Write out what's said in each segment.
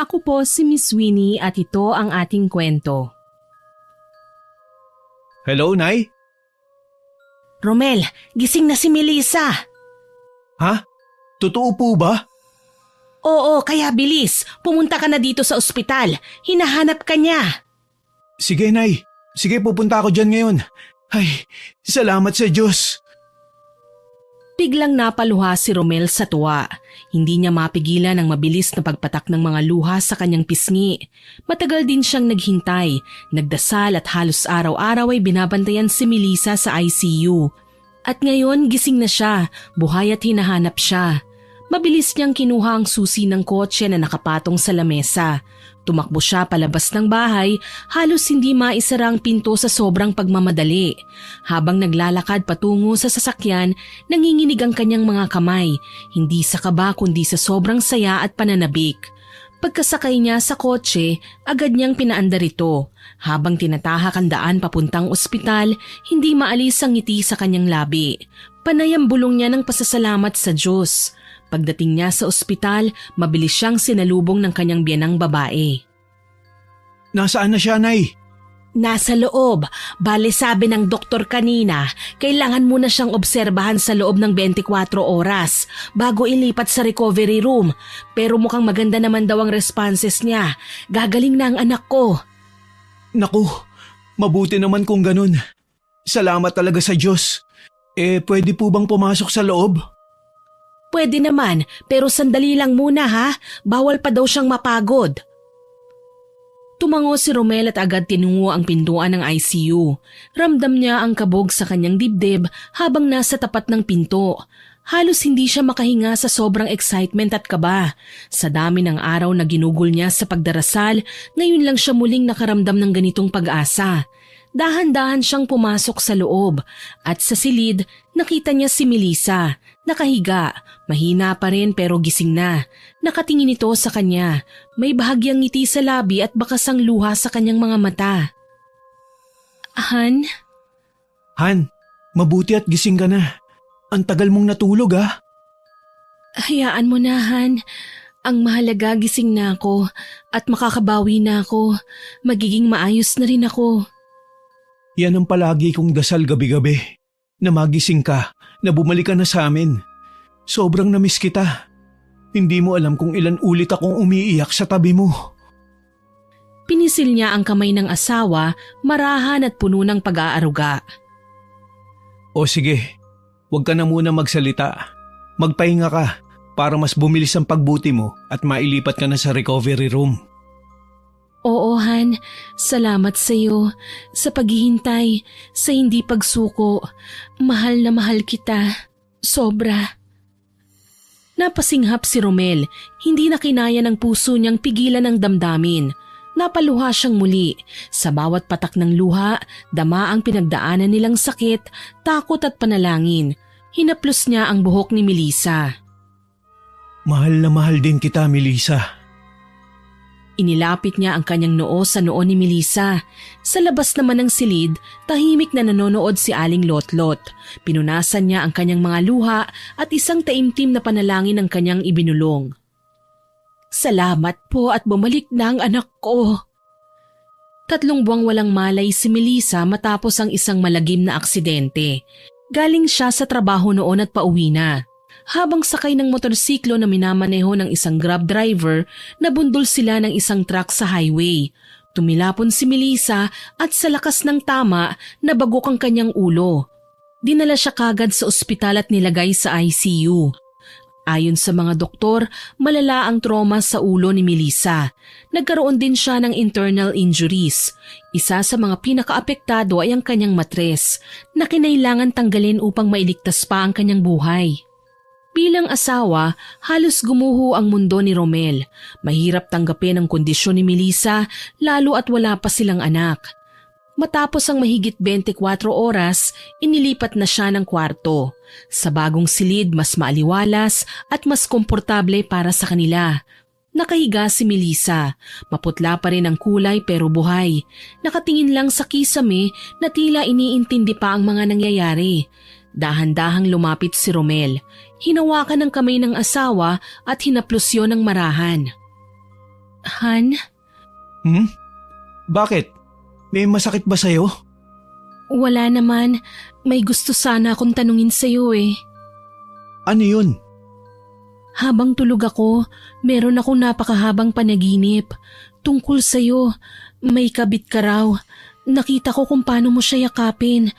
Ako po si Miss Winnie at ito ang ating kwento. Hello, Nay? Romel, gising na si Melissa. Ha? Totoo po ba? Oo, kaya bilis. Pumunta ka na dito sa ospital. Hinahanap ka niya. Sige, Nay. Sige, pupunta ako dyan ngayon. Ay, salamat sa Diyos. Biglang napaluha si Romel sa tuwa. Hindi niya mapigilan ang mabilis na pagpatak ng mga luha sa kanyang pisngi. Matagal din siyang naghintay, nagdasal at halos araw-araw ay binabantayan si Melissa sa ICU. At ngayon gising na siya, buhay at hinahanap siya. Mabilis niyang kinuha ang susi ng kotse na nakapatong sa lamesa. Tumakbo siya palabas ng bahay, halos hindi maisara ang pinto sa sobrang pagmamadali. Habang naglalakad patungo sa sasakyan, nanginginig ang kanyang mga kamay, hindi sa kaba kundi sa sobrang saya at pananabik. Pagkasakay niya sa kotse, agad niyang pinaandar ito. Habang tinatahak ang daan papuntang ospital, hindi maalis ang ngiti sa kanyang labi. Panay ang bulong niya ng pasasalamat sa Diyos. Pagdating niya sa ospital, mabilis siyang sinalubong ng kanyang biyanang babae. Nasaan na siya, Nay? Nasa loob. Bale sabi ng doktor kanina, kailangan mo na siyang obserbahan sa loob ng 24 oras bago ilipat sa recovery room. Pero mukhang maganda naman daw ang responses niya. Gagaling na ang anak ko. Naku, mabuti naman kung ganun. Salamat talaga sa Diyos. Pwede po bang pumasok sa loob? Pwede naman, pero sandali lang muna ha. Bawal pa daw siyang mapagod. Tumango si Romel at agad tinungo ang pintuan ng ICU. Ramdam niya ang kabog sa kanyang dibdib habang nasa tapat ng pinto. Halos hindi siya makahinga sa sobrang excitement at kaba. Sa dami ng araw na ginugol niya sa pagdarasal, ngayon lang siya muling nakaramdam ng ganitong pag-asa. Dahan-dahan siyang pumasok sa loob at sa silid nakita niya si Melissa. Nakahiga, mahina pa rin pero gising na. Nakatingin ito sa kanya. May bahagyang ngiti sa labi at bakasang luha sa kanyang mga mata. Han? Han, mabuti at gising ka na. Ang tagal mong natulog ah. Hayaan mo na, Han. Ang mahalaga gising na ako at makakabawi na ako. Magiging maayos na rin ako. Yan ang palagi kong dasal gabi-gabi. Na magising ka, na bumalik ka na sa amin. Sobrang namiss kita. Hindi mo alam kung ilan ulit akong umiiyak sa tabi mo. Pinisil niya ang kamay ng asawa, marahan at puno ng pag-aaruga. O sige, huwag ka na muna magsalita. Magpahinga ka para mas bumilis ang pagbuti mo at mailipat ka na sa recovery room. Oo, Han. Salamat sa iyo, sa paghihintay, sa hindi pagsuko. Mahal na mahal kita. Sobra. Napasinghap si Romel. Hindi na kinaya ng puso niyang pigilan ang damdamin. Napaluha siyang muli. Sa bawat patak ng luha, dama ang pinagdaanan nilang sakit, takot at panalangin. Hinaplos niya ang buhok ni Melissa. Mahal na mahal din kita, Melissa. Inilapit niya ang kanyang noo sa noo ni Melissa. Sa labas naman ng silid, tahimik na nanonood si Aling Lotlot. Pinunasan niya ang kanyang mga luha at isang taimtim na panalangin ang kanyang ibinulong. Salamat po at bumalik na ang anak ko. 3 buwang walang malay si Melissa matapos ang isang malagim na aksidente. Galing siya sa trabaho noon at pauwi na. Habang sakay ng motorsiklo na minamaneho ng isang grab driver, nabundol sila ng isang truck sa highway. Tumilapon si Melissa at sa lakas ng tama, nabagok ang kanyang ulo. Dinala siya kagad sa ospital at nilagay sa ICU. Ayon sa mga doktor, malala ang trauma sa ulo ni Melissa. Nagkaroon din siya ng internal injuries. Isa sa mga pinakaapektado ay ang kanyang matres, na kinailangan tanggalin upang mailigtas pa ang kanyang buhay. Bilang asawa, halos gumuho ang mundo ni Romel. Mahirap tanggapin ang kondisyon ni Melissa, lalo at wala pa silang anak. Matapos ang mahigit 24 oras, inilipat na siya ng kwarto. Sa bagong silid, mas maaliwalas at mas komportable para sa kanila. Nakahiga si Melissa. Maputla pa rin ang kulay pero buhay. Nakatingin lang sa kisame na tila iniintindi pa ang mga nangyayari. Dahan-dahang lumapit si Romel. Hinawakan ng kamay ng asawa at hinaplos yon ng marahan. Han, Bakit? May masakit ba sa'yo? wala naman. May gusto sana akong tanungin sa'yo eh. Ano yun? Habang tulog ako, meron akong napakahabang panaginip. Tungkol sa'yo, may kabit ka raw. Nakita ko kung paano mo siya yakapin.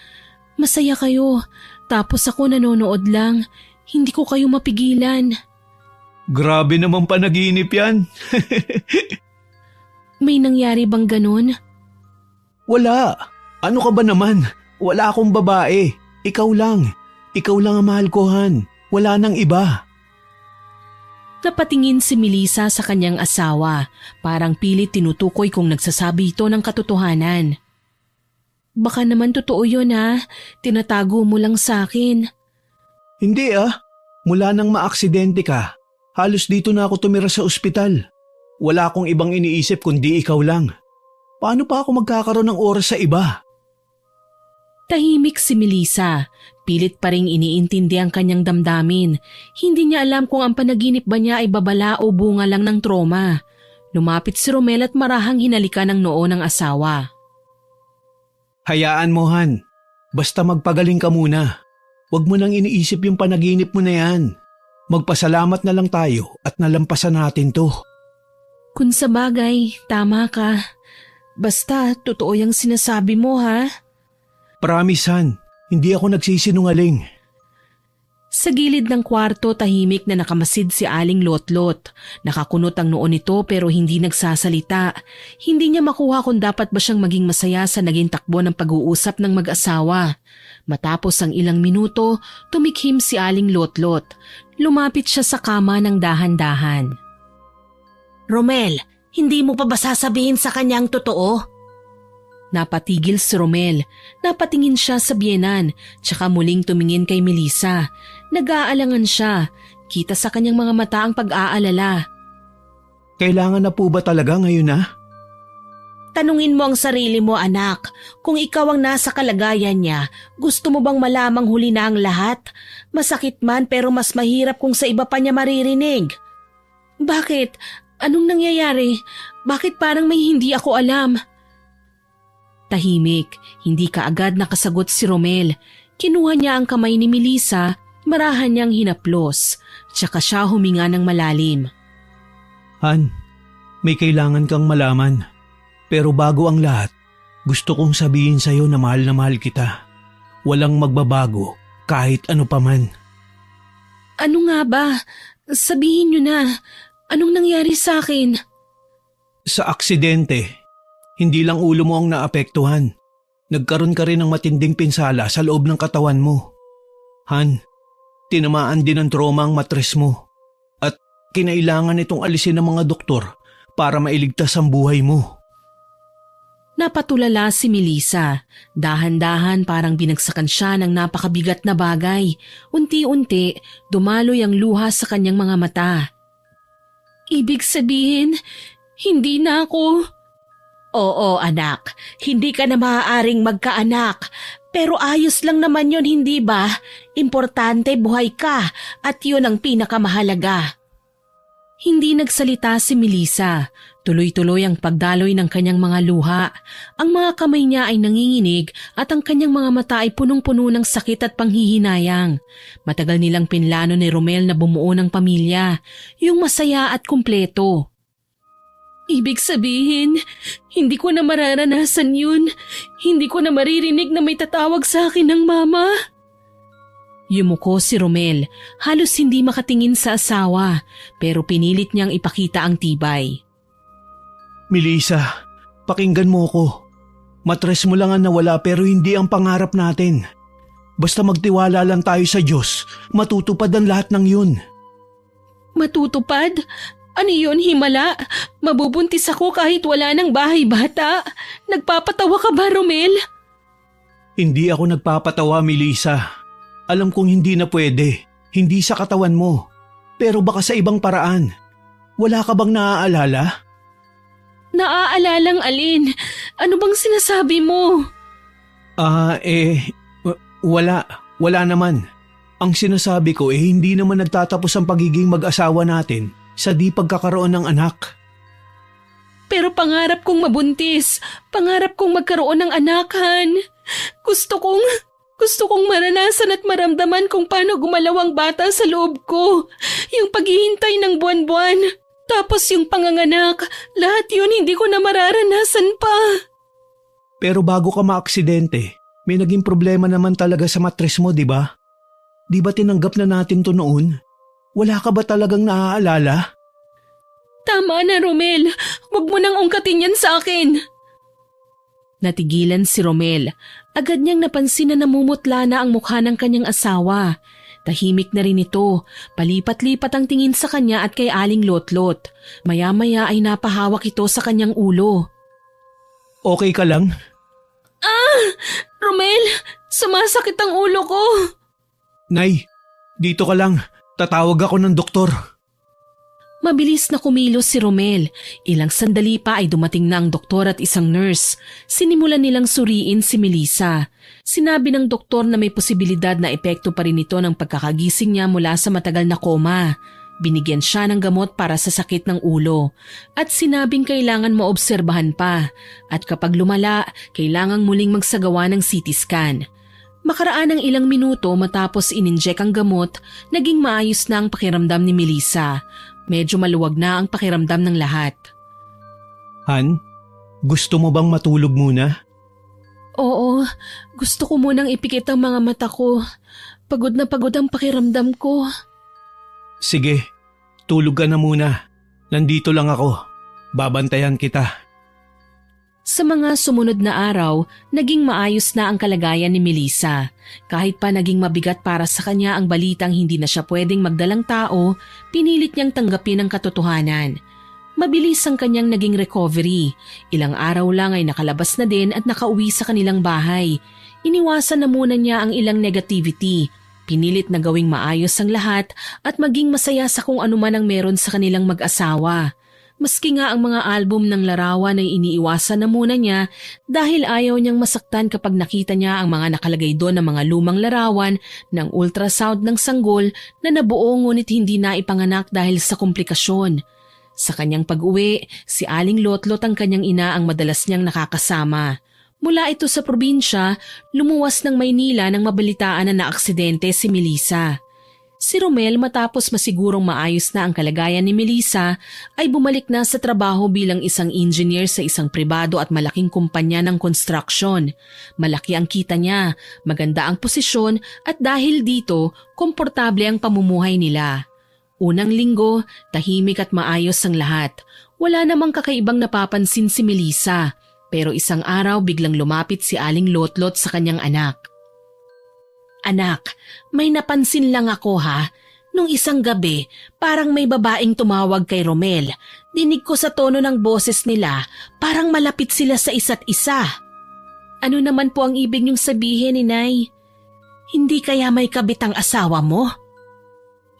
Masaya kayo, tapos ako nanonood lang. Hindi ko kayo mapigilan. Grabe naman panaginip yan. May nangyari bang ganun? Wala. Ano ka ba naman? Wala akong babae. Ikaw lang. Ikaw lang ang mahal ko, Han. Wala nang iba. Napatingin si Melissa sa kanyang asawa. Parang pilit tinutukoy kung nagsasabi ito ng katotohanan. Baka naman totoo yun ha. Tinatago mo lang sa akin. Hindi Mula nang maaksidente ka, halos dito na ako tumira sa ospital. Wala akong ibang iniisip kundi ikaw lang. Paano pa ako magkakaroon ng oras sa iba? Tahimik si Melissa. Pilit pa ring iniintindi ang kanyang damdamin. Hindi niya alam kung ang panaginip ba niya ay babala o bunga lang ng trauma. Lumapit si Romel at marahang hinalikan ng noo ng asawa. Hayaan mo, Han. Basta magpagaling ka muna. Huwag mo nang iniisip yung panaginip mo na yan. Magpasalamat na lang tayo at nalampasan natin to. Kung sa bagay, tama ka. Basta, totoo yung sinasabi mo ha. Promise, Han. Hindi ako nagsisinungaling. Sa gilid ng kwarto, tahimik na nakamasid si Aling Lotlot. Nakakunot ang noo nito pero hindi nagsasalita. Hindi niya makuha kung dapat ba siyang maging masaya sa naging takbo ng pag-uusap ng mag-asawa. Matapos ang ilang minuto, tumikhim si Aling Lotlot. Lumapit siya sa kama ng dahan-dahan. Romel, hindi mo pa ba sasabihin sa kanyang totoo? Napatigil si Romel. Napatingin siya sa biyenan, tsaka muling tumingin kay Melissa. Nag-aalangan siya. Kita sa kanyang mga mata ang pag-aalala. Kailangan na po ba talaga ngayon Tanungin mo ang sarili mo, anak. Kung ikaw ang nasa kalagayan niya, gusto mo bang malamang huli na ang lahat? Masakit man pero mas mahirap kung sa iba pa niya maririnig. Bakit? Anong nangyayari? Bakit parang may hindi ako alam? Tahimik, hindi kaagad nakasagot si Romel. Kinuha niya ang kamay ni Melissa, marahan niyang hinaplos. Tsaka siya huminga ng malalim. Han, may kailangan kang malaman. Pero bago ang lahat, gusto kong sabihin sa'yo na mahal kita. Walang magbabago kahit ano paman. Ano nga ba? Sabihin niyo na. Anong nangyari sa akin? Sa aksidente, hindi lang ulo mo ang naapektuhan. Nagkaroon ka rin ng matinding pinsala sa loob ng katawan mo. Han, tinamaan din ng trauma ang matres mo. At kinailangan itong alisin ng mga doktor para mailigtas ang buhay mo. Napatulala si Melissa. Dahan-dahan parang binagsakan siya ng napakabigat na bagay. Unti-unti, dumaloy ang luha sa kanyang mga mata. Ibig sabihin, hindi na ako... Oo anak, hindi ka na maaaring magkaanak. Pero ayos lang naman yon, hindi ba? Importante buhay ka at yun ang pinakamahalaga. Hindi nagsalita si Melissa. Tuloy-tuloy ang pagdaloy ng kanyang mga luha. Ang mga kamay niya ay nanginginig at ang kanyang mga mata ay punong-puno ng sakit at panghihinayang. Matagal nilang pinlano ni Romel na bumuo ng pamilya, yung masaya at kumpleto. Ibig sabihin, hindi ko na mararanasan yun. Hindi ko na maririnig na may tatawag sa akin ng mama. Yumuko si Romel, halos hindi makatingin sa asawa, pero pinilit niyang ipakita ang tibay. Melissa, pakinggan mo ko. Matres mo lang ang nawala pero hindi ang pangarap natin. Basta magtiwala lang tayo sa Diyos, matutupad ang lahat ng yun. Matutupad? Ano yun, himala? Mabubuntis ako kahit wala ng bahay bata. Nagpapatawa ka ba, Romel? Hindi ako nagpapatawa, Melissa. Alam kong hindi na pwede, hindi sa katawan mo. Pero baka sa ibang paraan. Wala ka bang naaalala? Naaalalang alin? Ano bang sinasabi mo? Wala naman. Ang sinasabi ko hindi naman nagtatapos ang pagiging mag-asawa natin sa di pagkakaroon ng anak. Pero pangarap kong mabuntis. Pangarap kong magkaroon ng anakan. Gusto kong maranasan at maramdaman kung paano gumalaw ang bata sa loob ko. Yung paghihintay ng buwan-buwan. Tapos yung panganganak. Lahat yun hindi ko na mararanasan pa. Pero bago ka maaksidente, may naging problema naman talaga sa matres mo, di ba? Di ba tinanggap na natin to noon? Wala ka ba talagang naaalala? Tama na, Romel. Huwag mo nang ungkatin yan sa akin. Natigilan si Romel. Agad niyang napansin na namumutla na ang mukha ng kanyang asawa. Tahimik na rin ito. Palipat-lipat ang tingin sa kanya at kay Aling Lotlot. Maya-maya ay napahawak ito sa kanyang ulo. Okay ka lang? Romel, sumasakit ang ulo ko. Nay, dito ka lang. Tatawag ako ng doktor. Mabilis na kumilos si Romel. Ilang sandali pa ay dumating na ang doktor at isang nurse. Sinimulan nilang suriin si Melissa. Sinabi ng doktor na may posibilidad na epekto pa rin ito ng pagkakagising niya mula sa matagal na koma. Binigyan siya ng gamot para sa sakit ng ulo. At sinabing kailangan maobserbahan pa. At kapag lumala, kailangang muling magsagawa ng CT scan. Makaraan ng ilang minuto matapos ininjek ang gamot, naging maayos na ang pakiramdam ni Melissa. Medyo maluwag na ang pakiramdam ng lahat. Han, gusto mo bang matulog muna? Oo, gusto ko munang ipikit ang mga mata ko. Pagod na pagod ang pakiramdam ko. Sige, tulog ka na muna. Nandito lang ako. Babantayan kita. Sa mga sumunod na araw, naging maayos na ang kalagayan ni Melissa. Kahit pa naging mabigat para sa kanya ang balitang hindi na siya pwedeng magdalang tao, pinilit niyang tanggapin ang katotohanan. Mabilis ang kanyang naging recovery. Ilang araw lang ay nakalabas na din at nakauwi sa kanilang bahay. Iniwasan na muna niya ang ilang negativity. Pinilit na gawing maayos ang lahat at maging masaya sa kung ano man ang meron sa kanilang mag-asawa. Maski nga ang mga album ng larawan ay iniiwasan na muna niya dahil ayaw niyang masaktan kapag nakita niya ang mga nakalagay doon ng mga lumang larawan ng ultrasound ng sanggol na nabuo ngunit hindi na ipanganak dahil sa komplikasyon. Sa kanyang pag-uwi, si Aling Lotlot ang kanyang ina ang madalas niyang nakakasama. Mula ito sa probinsya, lumuwas ng Maynila nang mabalitaan na naaksidente si Melissa. Si Romel matapos masigurong maayos na ang kalagayan ni Melissa ay bumalik na sa trabaho bilang isang engineer sa isang pribado at malaking kumpanya ng construction. Malaki ang kita niya, maganda ang posisyon at dahil dito, komportable ang pamumuhay nila. Unang linggo, tahimik at maayos ang lahat. Wala namang kakaibang napapansin si Melissa, pero isang araw biglang lumapit si Aling Lotlot sa kanyang anak. Anak, may napansin lang ako ha. Nung isang gabi, parang may babaeng tumawag kay Romel. Dinig ko sa tono ng boses nila, parang malapit sila sa isa't isa. Ano naman po ang ibig niyong sabihin, Inay? Hindi kaya may kabit ang asawa mo?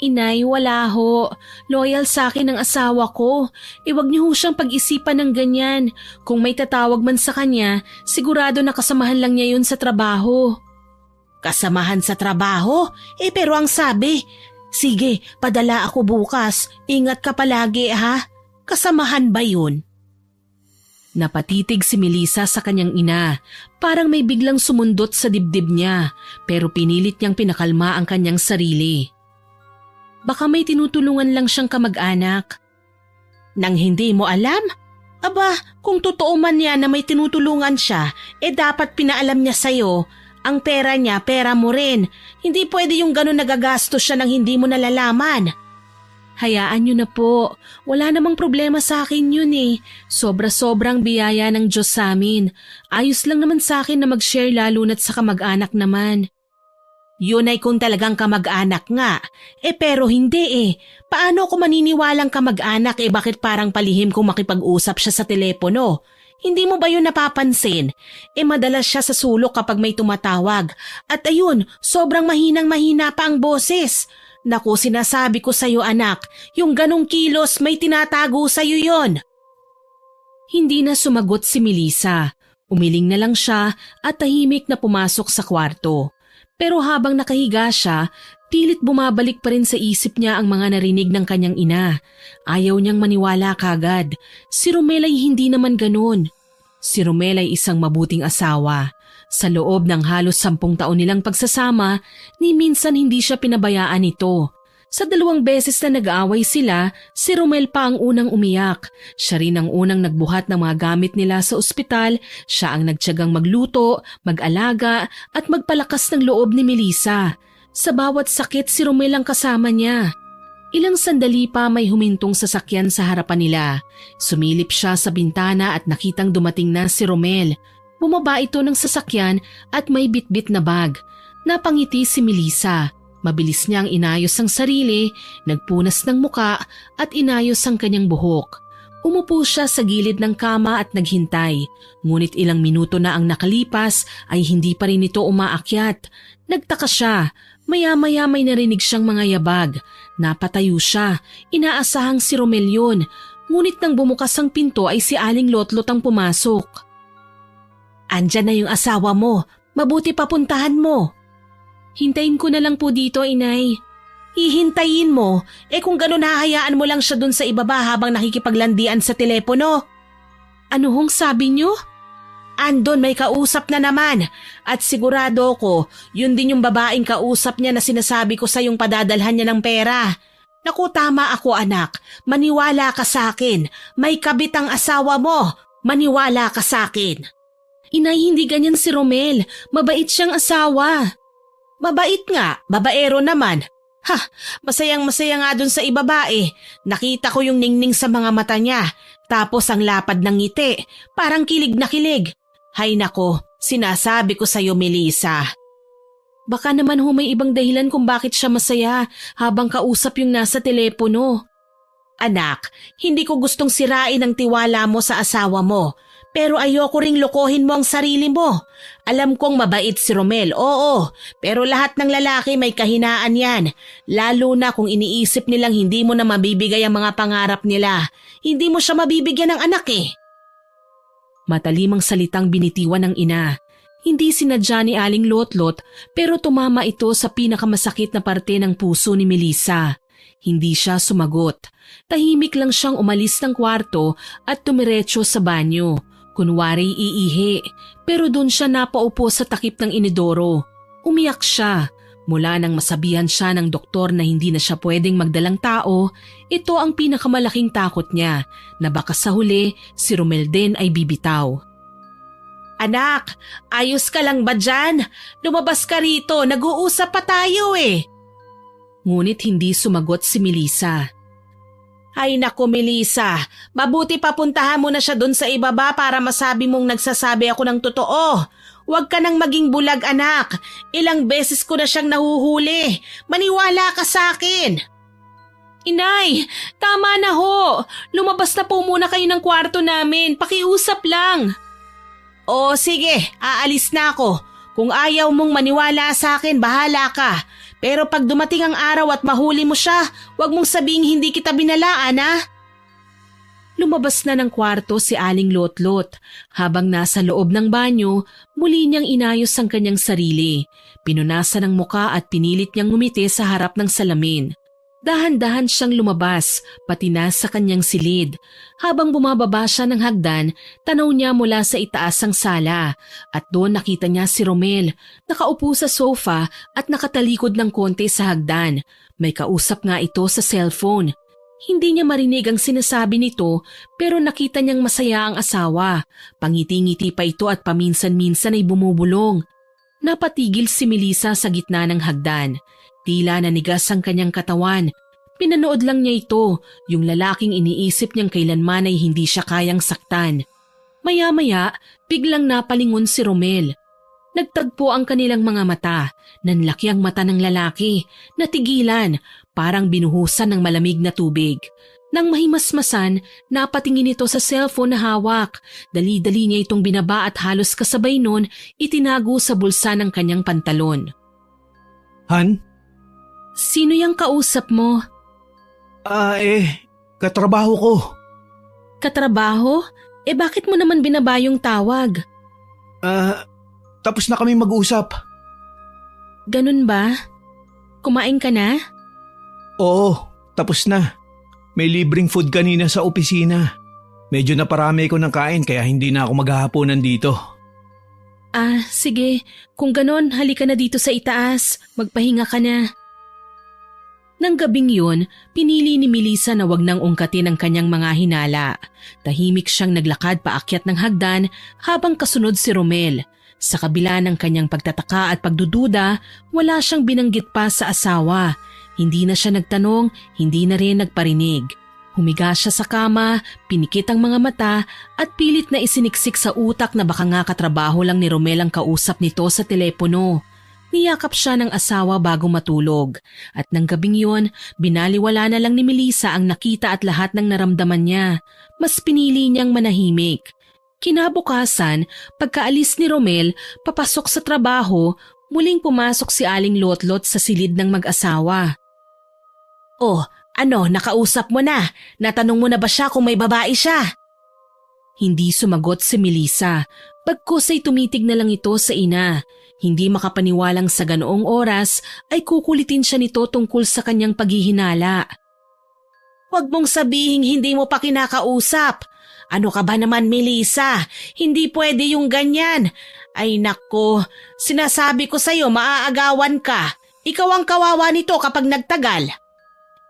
Inay, wala ho. Loyal sa akin ang asawa ko. Iwag niyo ho siyang pag-isipan ng ganyan. Kung may tatawag man sa kanya, sigurado na kasamahan lang niya yun sa trabaho. Kasamahan sa trabaho? Pero ang sabi, sige, padala ako bukas. Ingat ka palagi ha. Kasamahan ba yun? Napatitig si Melissa sa kanyang ina. Parang may biglang sumundot sa dibdib niya, pero pinilit niyang pinakalma ang kanyang sarili. Baka may tinutulungan lang siyang kamag-anak. Nang hindi mo alam? Aba, kung totoo man yan na may tinutulungan siya, dapat pinaalam niya sa'yo. Ang pera niya, pera mo rin. Hindi pwede yung ganun nagagastos siya nang hindi mo nalalaman. Hayaan niyo na po. Wala namang problema sa akin yun eh. Sobra-sobrang biyaya ng Diyos sa amin. Ayos lang naman sa akin na mag-share lalo na't sa kamag-anak naman. Yun ay kung talagang kamag-anak nga. Pero hindi eh. Paano ako maniniwalang kamag-anak bakit parang palihim kung makipag-usap siya sa telepono? Hindi mo ba yun napapansin? Madalas siya sa sulok kapag may tumatawag. At ayun, sobrang mahinang-mahina pa ang boses. Naku, sinasabi ko sa'yo anak, yung ganong kilos may tinatago sa'yo yon. Hindi na sumagot si Melissa. Umiling na lang siya at tahimik na pumasok sa kwarto. Pero habang nakahiga siya, Pilit bumabalik pa rin sa isip niya ang mga narinig ng kanyang ina. Ayaw niyang maniwala kagad. Si Romel ay hindi naman ganun. Si Romel ay isang mabuting asawa. Sa loob ng halos 10 taon nilang pagsasama, ni minsan hindi siya pinabayaan nito. Sa 2 beses na nag-aaway sila, si Romel pa ang unang umiyak. Siya rin ang unang nagbuhat ng mga gamit nila sa ospital, siya ang nagtiyagang magluto, mag-alaga at magpalakas ng loob ni Melissa. Sa bawat sakit si Romel ang kasama niya. Ilang sandali pa may humintong sasakyan sa harapan nila. Sumilip siya sa bintana at nakitang dumating na si Romel. Bumaba ito ng sasakyan at may bitbit na bag. Napangiti si Melissa. Mabilis niyang inayos ang sarili, nagpunas ng muka at inayos ang kanyang buhok. Umupo siya sa gilid ng kama at naghintay. Ngunit ilang minuto na ang nakalipas ay hindi pa rin ito umaakyat. Nagtaka siya. Maya-maya may narinig siyang mga yabag. Napatayo siya. Inaasahang si Romel yun. Ngunit nang bumukas ang pinto ay si Aling Lotlot ang pumasok. "Andyan na yung asawa mo. Mabuti papuntahan mo." "Hintayin ko na lang po dito, Inay." "Hihintayin mo? Kung gano'n hahayaan mo lang siya dun sa ibaba habang nakikipaglandian sa telepono." "Ano hong sabi niyo?" "Andon may kausap na naman at sigurado ko yun din yung babaeng kausap niya na sinasabi ko sa yung padadalhan niya ng pera. Naku, tama ako anak, maniwala ka sa akin, may kabit ang asawa mo, maniwala ka sa akin." "Inay, hindi ganyan si Romel, mabait siyang asawa." "Mabait nga, babaero naman. Masayang-masaya nga dun sa ibaba eh. Nakita ko yung ningning sa mga mata niya, tapos ang lapad ng ngiti, parang kilig na kilig. Hay nako, sinasabi ko sa'yo, Melissa." "Baka naman may ibang dahilan kung bakit siya masaya habang kausap yung nasa telepono." "Anak, hindi ko gustong sirain ang tiwala mo sa asawa mo. Pero ayoko ring lokohin mo ang sarili mo. Alam kong mabait si Romel, oo. Pero lahat ng lalaki may kahinaan yan. Lalo na kung iniisip nilang hindi mo na mabibigay ang mga pangarap nila. Hindi mo siya mabibigyan ng anak eh." Matalimang salitang binitiwan ng ina. Hindi sinadya ni Aling Lotlot pero tumama ito sa pinakamasakit na parte ng puso ni Melissa. Hindi siya sumagot. Tahimik lang siyang umalis ng kwarto at tumiretso sa banyo. Kunwari iihi, pero doon siya napaupo sa takip ng inidoro. Umiyak siya. Mula nang masabihan siya ng doktor na hindi na siya pwedeng magdalang tao, ito ang pinakamalaking takot niya na baka sa huli si Romel din ay bibitaw. "Anak, ayos ka lang ba dyan? Lumabas ka rito, nag-uusap pa tayo eh." Ngunit hindi sumagot si Melissa. "Ay nako Melissa, mabuti papuntahan mo na siya dun sa ibaba para masabi mong nagsasabi ako ng totoo. Huwag ka nang maging bulag anak, ilang beses ko na siyang nahuhuli, maniwala ka sa akin." "Inay, tama na ho, lumabas na po muna kayo ng kwarto namin, pakiusap lang." "O sige, aalis na ako. Kung ayaw mong maniwala sa akin, bahala ka. Pero pag dumating ang araw at mahuli mo siya, huwag mong sabing hindi kita binalaan ha." Lumabas na ng kwarto si Aling Lotlot. Habang nasa loob ng banyo, muli niyang inayos ang kanyang sarili. Pinunasan ang muka at pinilit niyang ngumiti sa harap ng salamin. Dahan-dahan siyang lumabas, pati na sa kanyang silid. Habang bumababa siya ng hagdan, tanaw niya mula sa itaas ang sala. At doon nakita niya si Romel, nakaupo sa sofa at nakatalikod ng konti sa hagdan. May kausap nga ito sa cellphone. Hindi niya marinig ang sinasabi nito pero nakita niyang masaya ang asawa. Pangiti-ngiti pa ito at paminsan-minsan ay bumubulong. Napatigil si Melissa sa gitna ng hagdan. Tila nanigas ang kanyang katawan. Pinanood lang niya ito, yung lalaking iniisip niyang kailanman ay hindi siya kayang saktan. Maya-maya, biglang napalingon si Romel. Nagtagpo ang kanilang mga mata. Nanlaki ang mata ng lalaki. Natigilan, parang binuhusan ng malamig na tubig. Nang mahimasmasan, napatingin ito sa cellphone na hawak. Dali-dali niya itong binaba at halos kasabay nun, itinago sa bulsa ng kanyang pantalon. "Han? Sino yung kausap mo?" Katrabaho ko." "Katrabaho? Bakit mo naman binaba yung tawag?" Tapos na kami mag-usap." "Ganun ba?" kumain ka na? Oo, tapos na. May libreng food kanina sa opisina. Medyo naparami ko ng kain kaya hindi na ako maghahaponan dito. Sige. Kung ganon, halika na dito sa itaas. Magpahinga ka na. Nang gabing yun, pinili ni Melissa na wag nang ungkatin ang kanyang mga hinala. Tahimik siyang naglakad paakyat ng hagdan habang kasunod si Romel. Sa kabila ng kanyang pagtataka at pagdududa, wala siyang binanggit pa sa asawa. Hindi na siya nagtanong, hindi na rin nagparinig. Humiga siya sa kama, pinikit ang mga mata at pilit na isiniksik sa utak na baka nga katrabaho lang ni Romel ang kausap nito sa telepono. Niyakap siya ng asawa bago matulog. At nang gabing yun, binaliwala na lang ni Melissa ang nakita at lahat ng naramdaman niya. Mas pinili niyang manahimik. Kinabukasan, pagkaalis ni Romel, papasok sa trabaho, muling pumasok si Aling Lotlot sa silid ng mag-asawa. "Oh, ano, nakausap mo na? Natanong mo na ba siya kung may babae siya?" Hindi sumagot si Melissa. Bagkus ay tumitig na lang ito sa ina. Hindi makapaniwalang sa ganoong oras ay kukulitin siya nito tungkol sa kanyang paghihinala. "Huwag mong sabihing hindi mo pa kinakausap. Ano ka ba naman, Melissa? Hindi pwede yung ganyan. Ay nako, sinasabi ko sa'yo maaagawan ka. Ikaw ang kawawa nito kapag nagtagal."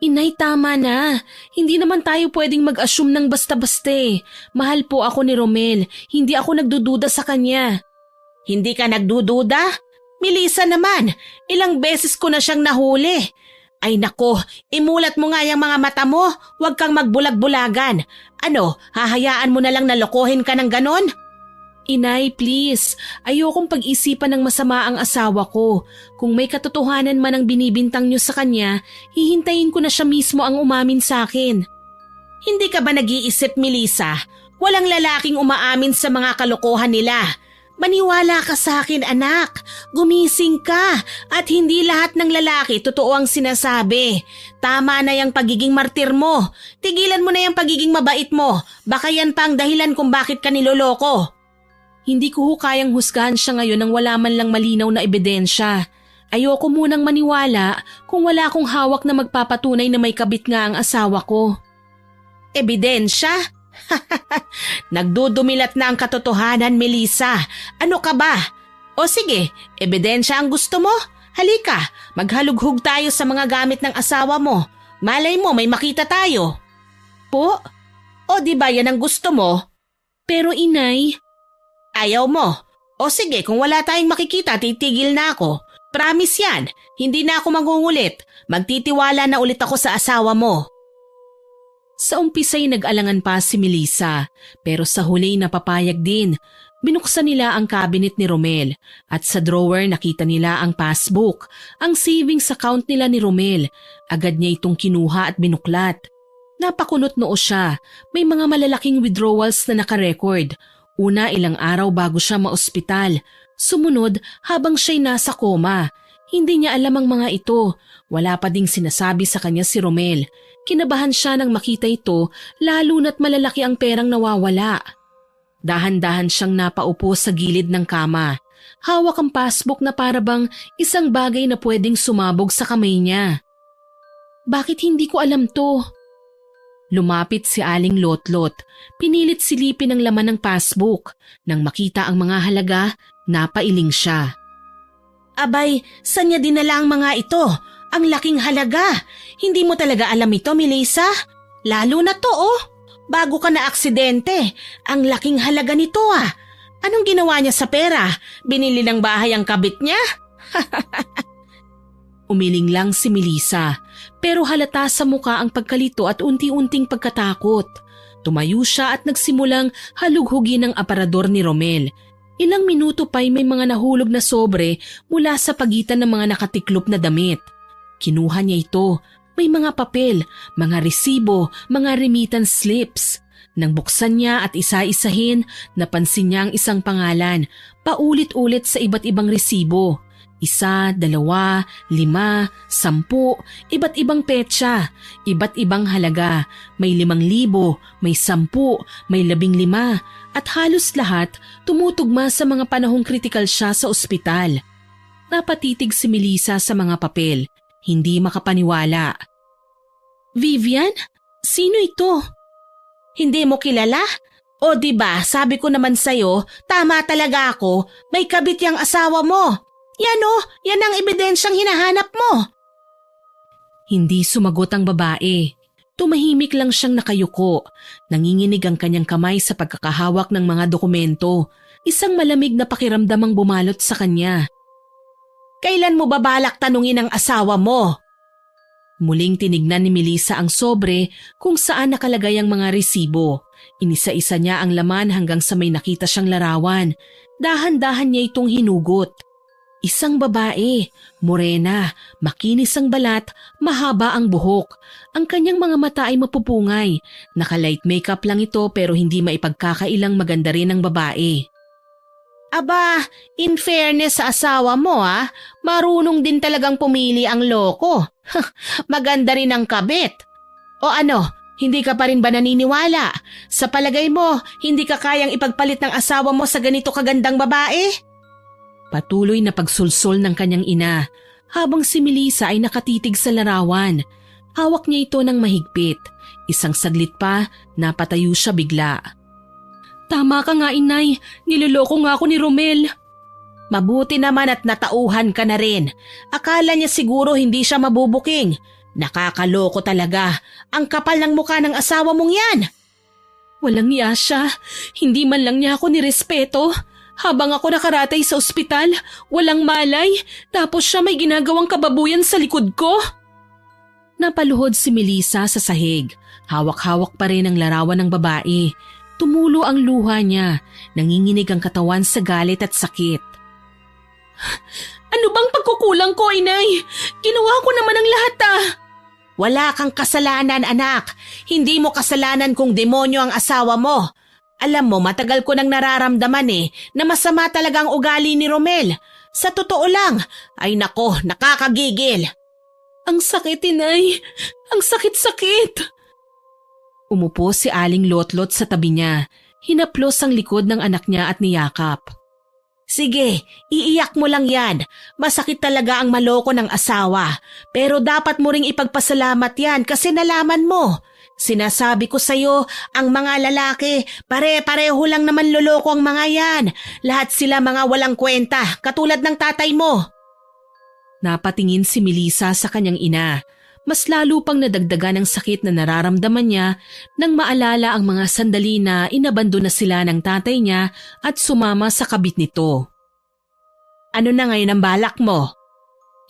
"Inay, tama na. Hindi naman tayo pwedeng mag-assume ng basta-basta eh. Mahal po ako ni Romel. Hindi ako nagdududa sa kanya." "Hindi ka nagdududa? Melissa naman, ilang beses ko na siyang nahuli. Ay nako, imulat mo nga yung mga mata mo. Huwag kang magbulag-bulagan. Ano, hahayaan mo na lang na lokohin ka ng ganon?" "Inay, please. Ayokong pag-isipan ng masama ang asawa ko. Kung may katotohanan man ang binibintang niyo sa kanya, hihintayin ko na siya mismo ang umamin sa akin." "Hindi ka ba nag-iisip, Melissa? Walang lalaking umaamin sa mga kalokohan nila. Maniwala ka sa akin, anak. Gumising ka at hindi lahat ng lalaki totoo ang sinasabi. Tama na yung pagiging martir mo. Tigilan mo na yung pagiging mabait mo. Baka yan pa ang dahilan kung bakit ka niloloko." Hindi ko kayang husgahan siya ngayon nang wala man lang malinaw na ebidensya. Ayoko munang maniwala kung wala akong hawak na magpapatunay na may kabit nga ang asawa ko. "Ebidensya? Nagdudumilat na ang katotohanan, Melissa. Ano ka ba? O sige, ebidensya ang gusto mo? Halika, maghalughug tayo sa mga gamit ng asawa mo. Malay mo may makita tayo." "Po? O di ba yan ang gusto mo?" "Pero inay..." "Ayaw mo? O sige, kung wala tayong makikita, titigil na ako. Promise yan, hindi na ako mangungulit. Magtitiwala na ulit ako sa asawa mo." Sa umpisa'y nag-alangan pa si Melissa, pero sa huli napapayag din. Binuksan nila ang cabinet ni Romel at sa drawer nakita nila ang passbook, ang savings account nila ni Romel. Agad niya itong kinuha at binuklat. Napakunot noo siya, may mga malalaking withdrawals na nakarecord. Una ilang araw bago siya maospital, sumunod habang siya'y nasa koma. Hindi niya alam ang mga ito, wala pa ding sinasabi sa kanya si Romel. Kinabahan siya nang makita ito lalo na't malalaki ang perang nawawala. Dahan-dahan siyang napaupo sa gilid ng kama. Hawak ang passbook na parabang isang bagay na pwedeng sumabog sa kamay niya. "Bakit hindi ko alam to?" Lumapit si Aling Lotlot. Pinilit silipin ang laman ng passbook. Nang makita ang mga halaga, napailing siya. "Abay, saan niya dinala ang mga ito? Ang laking halaga. Hindi mo talaga alam ito, Melissa? Lalo na to, oh. Bago ka na aksidente. Ang laking halaga nito, ah. Anong ginawa niya sa pera? Binili ng bahay ang kabit niya?" Umiling lang si Melissa, pero halata sa muka ang pagkalito at unti-unting pagkatakot. Tumayo siya at nagsimulang halughugin ang aparador ni Romel. Ilang minuto pa'y may mga nahulog na sobre mula sa pagitan ng mga nakatiklop na damit. Kinuha niya ito. May mga papel, mga resibo, mga remittance slips. Nang buksan niya at isa-isahin, napansin niya ang isang pangalan, paulit-ulit sa iba't ibang resibo. 1, 2, 5, 10, iba't ibang petsa, iba't ibang halaga. May 5,000, may 10, may 15, at halos lahat tumutugma sa mga panahong kritikal siya sa ospital. Napatitig si Melissa sa mga papel. hindi makapaniwala. Vivian? Sino ito? Hindi mo kilala? O di ba, sabi ko naman sa'yo, tama talaga ako, may kabit yang asawa mo. Yan o, yan ang ebidensyang hinahanap mo. Hindi sumagot ang babae. Tumahimik lang siyang nakayuko. Nanginginig ang kanyang kamay sa pagkakahawak ng mga dokumento. Isang malamig na pakiramdam ang bumalot sa kanya. Kailan mo ba balak tanungin ang asawa mo? Muling tinignan ni Melissa ang sobre kung saan nakalagay ang mga resibo. Inisa-isa niya ang laman hanggang sa may nakita siyang larawan. Dahan-dahan niya itong hinugot. Isang babae, morena, makinis ang balat, mahaba ang buhok. Ang kanyang mga mata ay mapupungay. Naka-light makeup lang ito pero hindi maipagkakailang maganda rin ang babae. Aba, in fairness sa asawa mo marunong din talagang pumili ang loko. Maganda rin ang kabit. O ano, hindi ka pa rin ba naniniwala? Sa palagay mo, hindi ka kayang ipagpalit ng asawa mo sa ganito kagandang babae? Patuloy na pagsulsol ng kanyang ina habang si Melissa ay nakatitig sa larawan. Hawak niya ito ng mahigpit. Isang saglit pa, napatayo siya bigla. Tama ka nga, inay. Niloloko nga ako ni Romel. Mabuti naman at natauhan ka na rin. Akala niya siguro hindi siya mabubuking. Nakakaloko talaga. Ang kapal ng mukha ng asawa mong yan. Walang iya siya. Hindi man lang niya ako nirespeto. Habang ako nakaratay sa ospital, walang malay. Tapos siya may ginagawang kababuyan sa likod ko. Napaluhod si Melissa sa sahig. Hawak-hawak pa rin ang larawan ng babae. Tumulo ang luha niya. Nanginginig ang katawan sa galit at sakit. Ano bang pagkukulang ko, inay? Ginawa ko naman ang lahat Wala kang kasalanan, anak. Hindi mo kasalanan kung demonyo ang asawa mo. Alam mo, matagal ko nang nararamdaman na masama talaga ang ugali ni Romel. Sa totoo lang, ay nako, nakakagigil. Ang sakit, inay. Ang sakit-sakit. Umupo si Aling Lotlot sa tabi niya. Hinaplos ang likod ng anak niya at niyakap. Sige, iiyak mo lang yan. Masakit talaga ang maloko ng asawa. Pero dapat mo ring ipagpasalamat yan kasi nalaman mo. Sinasabi ko sa'yo, ang mga lalaki, pare-pareho lang naman loloko ang mga yan. Lahat sila mga walang kwenta, katulad ng tatay mo. Napatingin si Melissa sa kanyang ina. Mas lalo pang nadagdagan ang sakit na nararamdaman niya nang maalala ang mga sandali na inabando na sila ng tatay niya at sumama sa kabit nito. Ano na ngayon ang balak mo?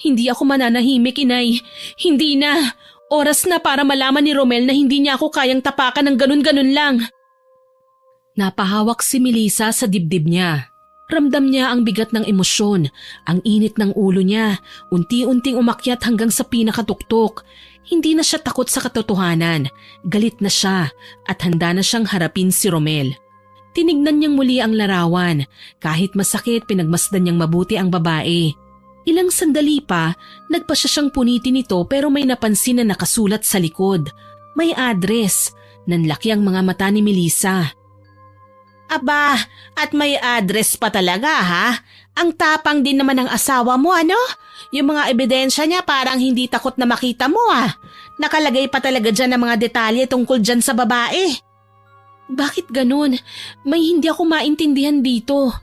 Hindi ako mananahimik, inay. Hindi na. Oras na para malaman ni Romel na hindi niya ako kayang tapakan ng ganun-ganun lang. Napahawak si Melissa sa dibdib niya. Ramdam niya ang bigat ng emosyon, ang init ng ulo niya, unti-unting umakyat hanggang sa pinakatuktok. Hindi na siya takot sa katotohanan, galit na siya at handa na siyang harapin si Romel. Tinignan niyang muli ang larawan, kahit masakit pinagmasdan niyang mabuti ang babae. Ilang sandali pa, nagpa siya siyang punitin ito pero may napansin na nakasulat sa likod. May address, nanlaki ang mga mata ni Melissa. Aba, at may address pa talaga Ang tapang din naman ng asawa mo, ano? Yung mga ebidensya niya parang hindi takot na makita mo Nakalagay pa talaga dyan ang mga detalye tungkol dyan sa babae. Bakit ganun? May hindi ako maintindihan dito.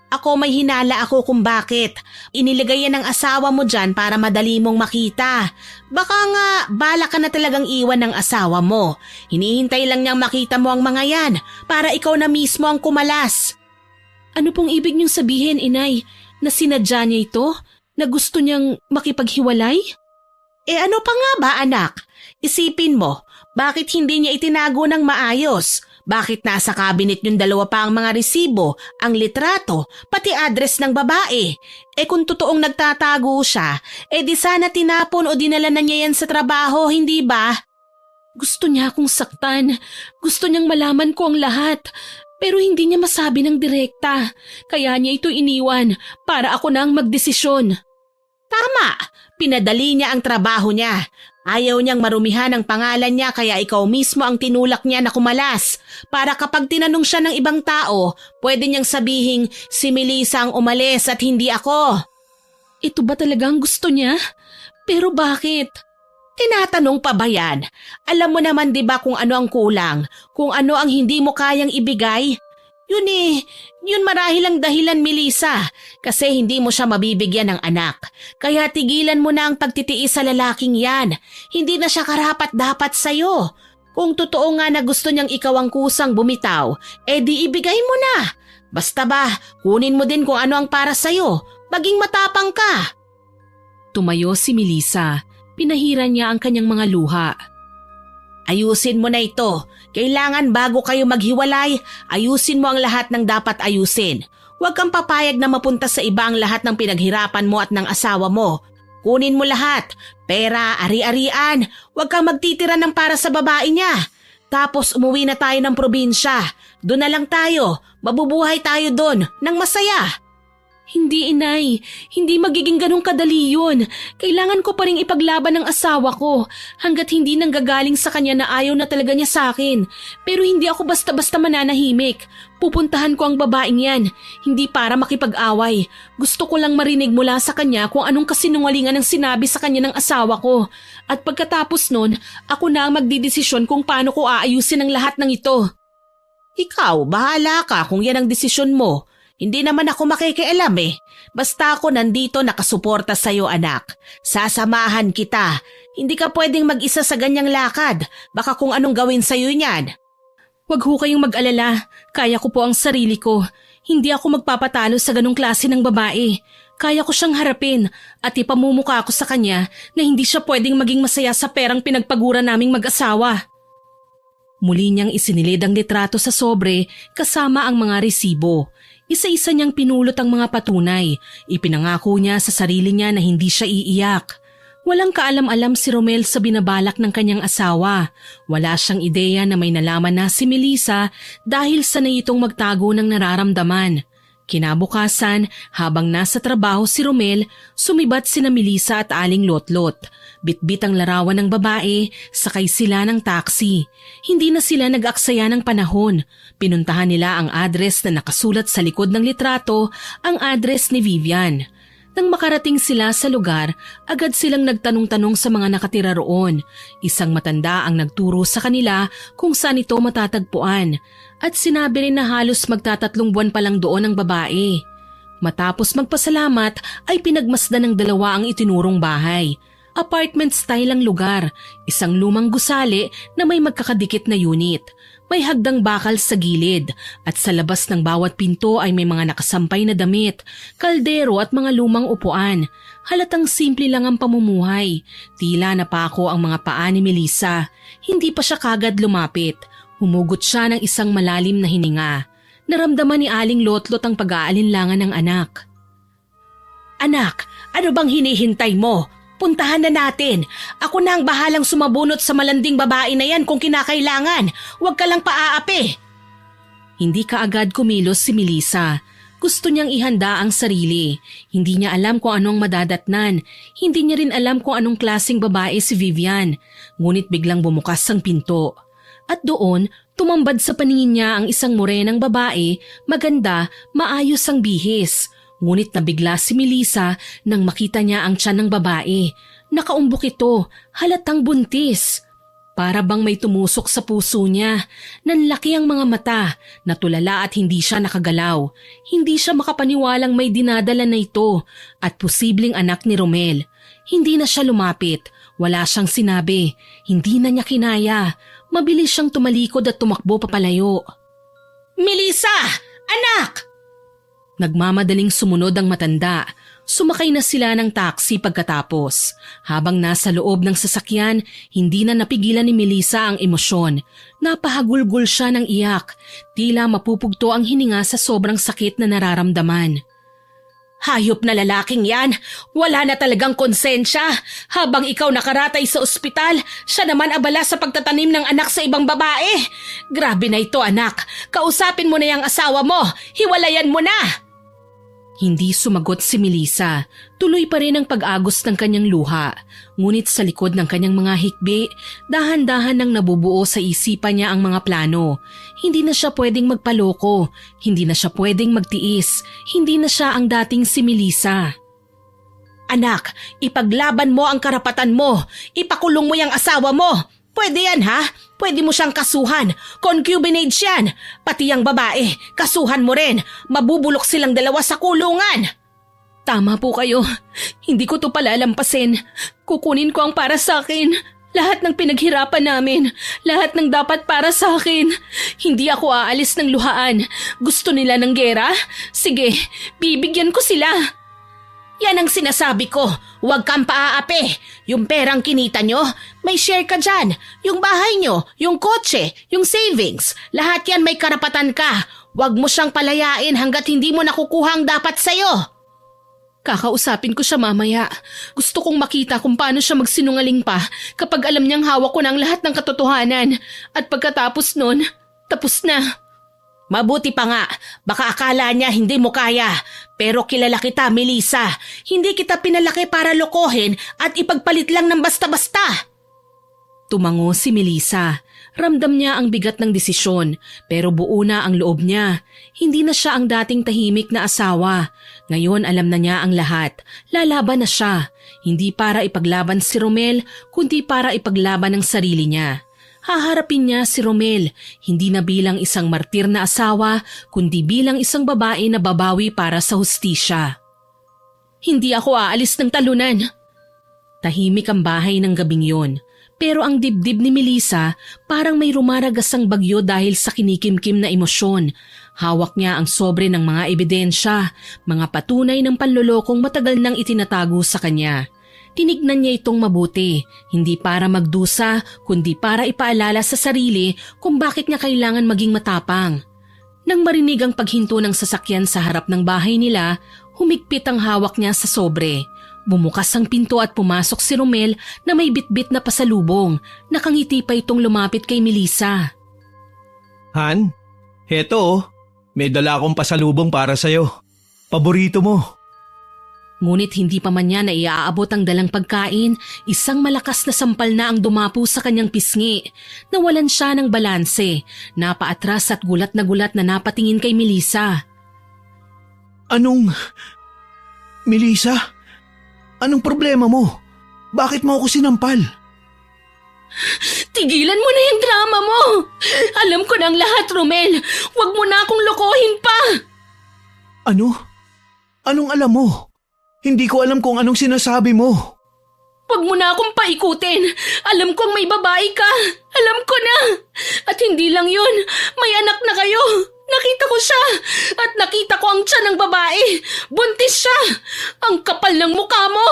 Ako may hinala ako kung bakit. Inilagay yan ng asawa mo dyan para madali mong makita. Baka nga bala ka na talagang iwan ng asawa mo. Hinihintay lang niyang makita mo ang mga yan para ikaw na mismo ang kumalas. Ano pong ibig niyong sabihin, inay? Na sinadya niya ito? Na gusto niyang makipaghiwalay? Ano pa nga ba, anak? Isipin mo, bakit hindi niya itinago ng maayos? Bakit nasa cabinet yung dalawa pa ang mga resibo, ang litrato, pati address ng babae? Kung totoong nagtatago siya, di sana tinapon o dinala na niya yan sa trabaho, hindi ba? Gusto niya akong saktan. Gusto niyang malaman ko ang lahat. Pero hindi niya masabi ng direkta. Kaya niya ito iniwan para ako na ang magdesisyon. Tama! Pinadali niya ang trabaho niya. Ayaw niyang marumihan ang pangalan niya kaya ikaw mismo ang tinulak niya na kumalas. Para kapag tinanong siya ng ibang tao, pwede niyang sabihing si Melissa ang umalis at hindi ako. Ito ba talaga ang gusto niya? Pero bakit? Tinatanong pa ba yan? Alam mo naman 'di ba kung ano ang kulang, kung ano ang hindi mo kayang ibigay? Yun marahil ang dahilan, Melissa, kasi hindi mo siya mabibigyan ng anak. Kaya tigilan mo na ang pagtitiis sa lalaking yan. Hindi na siya karapat-dapat sa'yo. Kung totoo nga na gusto niyang ikaw ang kusang bumitaw, di ibigay mo na. Basta ba, kunin mo din kung ano ang para sa'yo. Maging matapang ka. Tumayo si Melissa. Pinahiran niya ang kanyang mga luha. Ayusin mo na ito. Kailangan bago kayo maghiwalay, ayusin mo ang lahat ng dapat ayusin. Huwag kang papayag na mapunta sa iba ang lahat ng pinaghirapan mo at ng asawa mo. Kunin mo lahat. Pera, ari-arian. Huwag kang magtitira ng para sa babae niya. Tapos umuwi na tayo ng probinsya. Doon na lang tayo. Mabubuhay tayo doon ng masaya. Hindi, inay. Hindi magiging ganun kadali yun. Kailangan ko pa rin ipaglaban ng asawa ko hanggat hindi nanggagaling sa kanya na ayaw na talaga niya sa akin. Pero hindi ako basta-basta mananahimik. Pupuntahan ko ang babaeng yan. Hindi para makipag-away. Gusto ko lang marinig mula sa kanya kung anong kasinungalingan ang sinabi sa kanya ng asawa ko. At pagkatapos nun, ako na ang magdidesisyon kung paano ko aayusin ang lahat ng ito. Ikaw, bahala ka kung yan ang desisyon mo. Hindi naman ako makikialam Basta ako nandito nakasuporta sa'yo, anak. Sasamahan kita. Hindi ka pwedeng mag-isa sa ganyang lakad. Baka kung anong gawin sa'yo niyan. Huwag ho kayong mag-alala. Kaya ko po ang sarili ko. Hindi ako magpapatalo sa ganong klase ng babae. Kaya ko siyang harapin at ipamumuka ako sa kanya na hindi siya pwedeng maging masaya sa perang pinagpagura naming mag-asawa. Muli niyang isinilid ang litrato sa sobre kasama ang mga resibo. Isa-isa niyang pinulot ang mga patunay. Ipinangako niya sa sarili niya na hindi siya iiyak. Walang kaalam-alam si Romel sa binabalak ng kanyang asawa. Wala siyang ideya na may nalaman na si Melissa dahil sanay itong magtago ng nararamdaman. Kinabukasan, habang nasa trabaho si Romel, sumibat sina Melissa at Aling Lotlot. Bitbit ang larawan ng babae, sakay sila ng taxi. Hindi na sila nag-aksaya ng panahon. Pinuntahan nila ang address na nakasulat sa likod ng litrato, ang address ni Vivian. Nang makarating sila sa lugar, agad silang nagtanong-tanong sa mga nakatira roon. Isang matanda ang nagturo sa kanila kung saan ito matatagpuan. At sinabi rin na halos magtatatlong buwan pa lang doon ang babae. Matapos magpasalamat ay pinagmasdan ng dalawa ang itinurong bahay. Apartment style ang lugar, isang lumang gusali na may magkakadikit na unit. May hagdang bakal sa gilid at sa labas ng bawat pinto ay may mga nakasampay na damit, kaldero at mga lumang upuan. Halatang simple lang ang pamumuhay. Tila napako ang mga paa ni Melissa. Hindi pa siya kagad lumapit. Humugot siya ng isang malalim na hininga. Naramdaman ni Aling Lotlot ang pag-aalinlangan ng anak. Anak, ano bang hinihintay mo? Puntahan na natin. Ako na ang bahalang sumabunot sa malanding babae na yan kung kinakailangan. Huwag ka lang paaapi. Hindi kaagad kumilos si Melissa. Gusto niyang ihanda ang sarili. Hindi niya alam kung anong madadatnan. Hindi niya rin alam kung anong klaseng babae si Vivian. Ngunit biglang bumukas ang pinto. At doon, tumambad sa paningin niya ang isang morenang babae, maganda, maayos ang bihis. Ngunit nabigla si Melissa nang makita niya ang tiyan ng babae. Nakaumbok ito, halatang buntis. Para bang may tumusok sa puso niya. Nanlaki ang mga mata, natulala at hindi siya nakagalaw. Hindi siya makapaniwalang may dinadala na ito at posibleng anak ni Romel. Hindi na siya lumapit, wala siyang sinabi, hindi na niya kinaya. Mabilis siyang tumalikod at tumakbo papalayo. Melissa! Anak! Nagmamadaling sumunod ang matanda. Sumakay na sila ng taxi pagkatapos. Habang nasa loob ng sasakyan, hindi na napigilan ni Melissa ang emosyon. Napahagulgol siya ng iyak. Tila mapupugto ang hininga sa sobrang sakit na nararamdaman. Hayop na lalaking yan. Wala na talagang konsensya. Habang ikaw nakaratay sa ospital, siya naman abala sa pagtatanim ng anak sa ibang babae. Grabe na ito, anak. Kausapin mo na yung asawa mo. Hiwalayan mo na. Hindi sumagot si Melissa. Tuloy pa rin ang pag-agos ng kanyang luha. Ngunit sa likod ng kanyang mga hikbi, dahan-dahan nang nabubuo sa isipan niya ang mga plano. Hindi na siya pwedeng magpaloko. Hindi na siya pwedeng magtiis. Hindi na siya ang dating si Melissa. Anak, ipaglaban mo ang karapatan mo. Ipakulong mo yung asawa mo. Pwede yan ha? Pwede mo siyang kasuhan. Concubinage yan. Pati yung babae, kasuhan mo rin. Mabubulok silang dalawa sa kulungan. Tama po kayo. Hindi ko to palalampasin. Kukunin ko ang para sa akin. Lahat ng pinaghirapan namin. Lahat ng dapat para sa akin. Hindi ako aalis ng luhaan. Gusto nila ng gera? Sige, bibigyan ko sila. Yan ang sinasabi ko. Huwag kang paaapi. Yung perang kinita nyo, may share ka dyan. Yung bahay nyo, yung kotse, yung savings. Lahat yan may karapatan ka. Huwag mo siyang palayain hanggat hindi mo nakukuha ang dapat sa'yo. Kakausapin ko siya mamaya. Gusto kong makita kung paano siya magsinungaling pa kapag alam niyang hawak ko na ang lahat ng katotohanan. At pagkatapos nun, tapos na. Mabuti pa nga, baka akala niya hindi mo kaya. Pero kilala kita, Melissa. Hindi kita pinalaki para lokohin at ipagpalit lang ng basta-basta. Tumango si Melissa. Ramdam niya ang bigat ng desisyon, pero buo na ang loob niya. Hindi na siya ang dating tahimik na asawa. Ngayon alam na niya ang lahat. Lalaban na siya. Hindi para ipaglaban si Romel, kundi para ipaglaban ang sarili niya. Haharapin niya si Romel, hindi na bilang isang martir na asawa, kundi bilang isang babae na babawi para sa hustisya. Hindi ako aalis ng talunan. Tahimik ang bahay ng gabing yon. Pero ang dibdib ni Melissa parang may rumaragasang bagyo dahil sa kinikimkim na emosyon. Hawak niya ang sobre ng mga ebidensya, mga patunay ng panlolokong matagal nang itinatago sa kanya. Tinignan niya itong mabuti, hindi para magdusa, kundi para ipaalala sa sarili kung bakit niya kailangan maging matapang. Nang marinig ang paghinto ng sasakyan sa harap ng bahay nila, humigpit ang hawak niya sa sobre. Bumukas ang pinto at pumasok si Romel na may bitbit na pasalubong. Nakangiti pa itong lumapit kay Melissa. Han, heto oh. May dala akong pasalubong para sa'yo. Paborito mo. Ngunit hindi pa man niya na iaabot ang dalang pagkain, isang malakas na sampal na ang dumapo sa kanyang pisngi. Nawalan siya ng balanse, napaatras at gulat na napatingin kay Melissa. Melissa? Anong problema mo? Bakit mo ako sinampal? Tigilan mo na yung drama mo! Alam ko na ang lahat, Romel! Huwag mo na akong lokohin pa! Ano? Anong alam mo? Hindi ko alam kung anong sinasabi mo. Huwag mo na akong paikutin. Alam kong may babae ka. Alam ko na. At hindi lang yun, may anak na kayo. Nakita ko siya. At nakita ko ang tiyan ng babae. Buntis siya. Ang kapal ng mukha mo.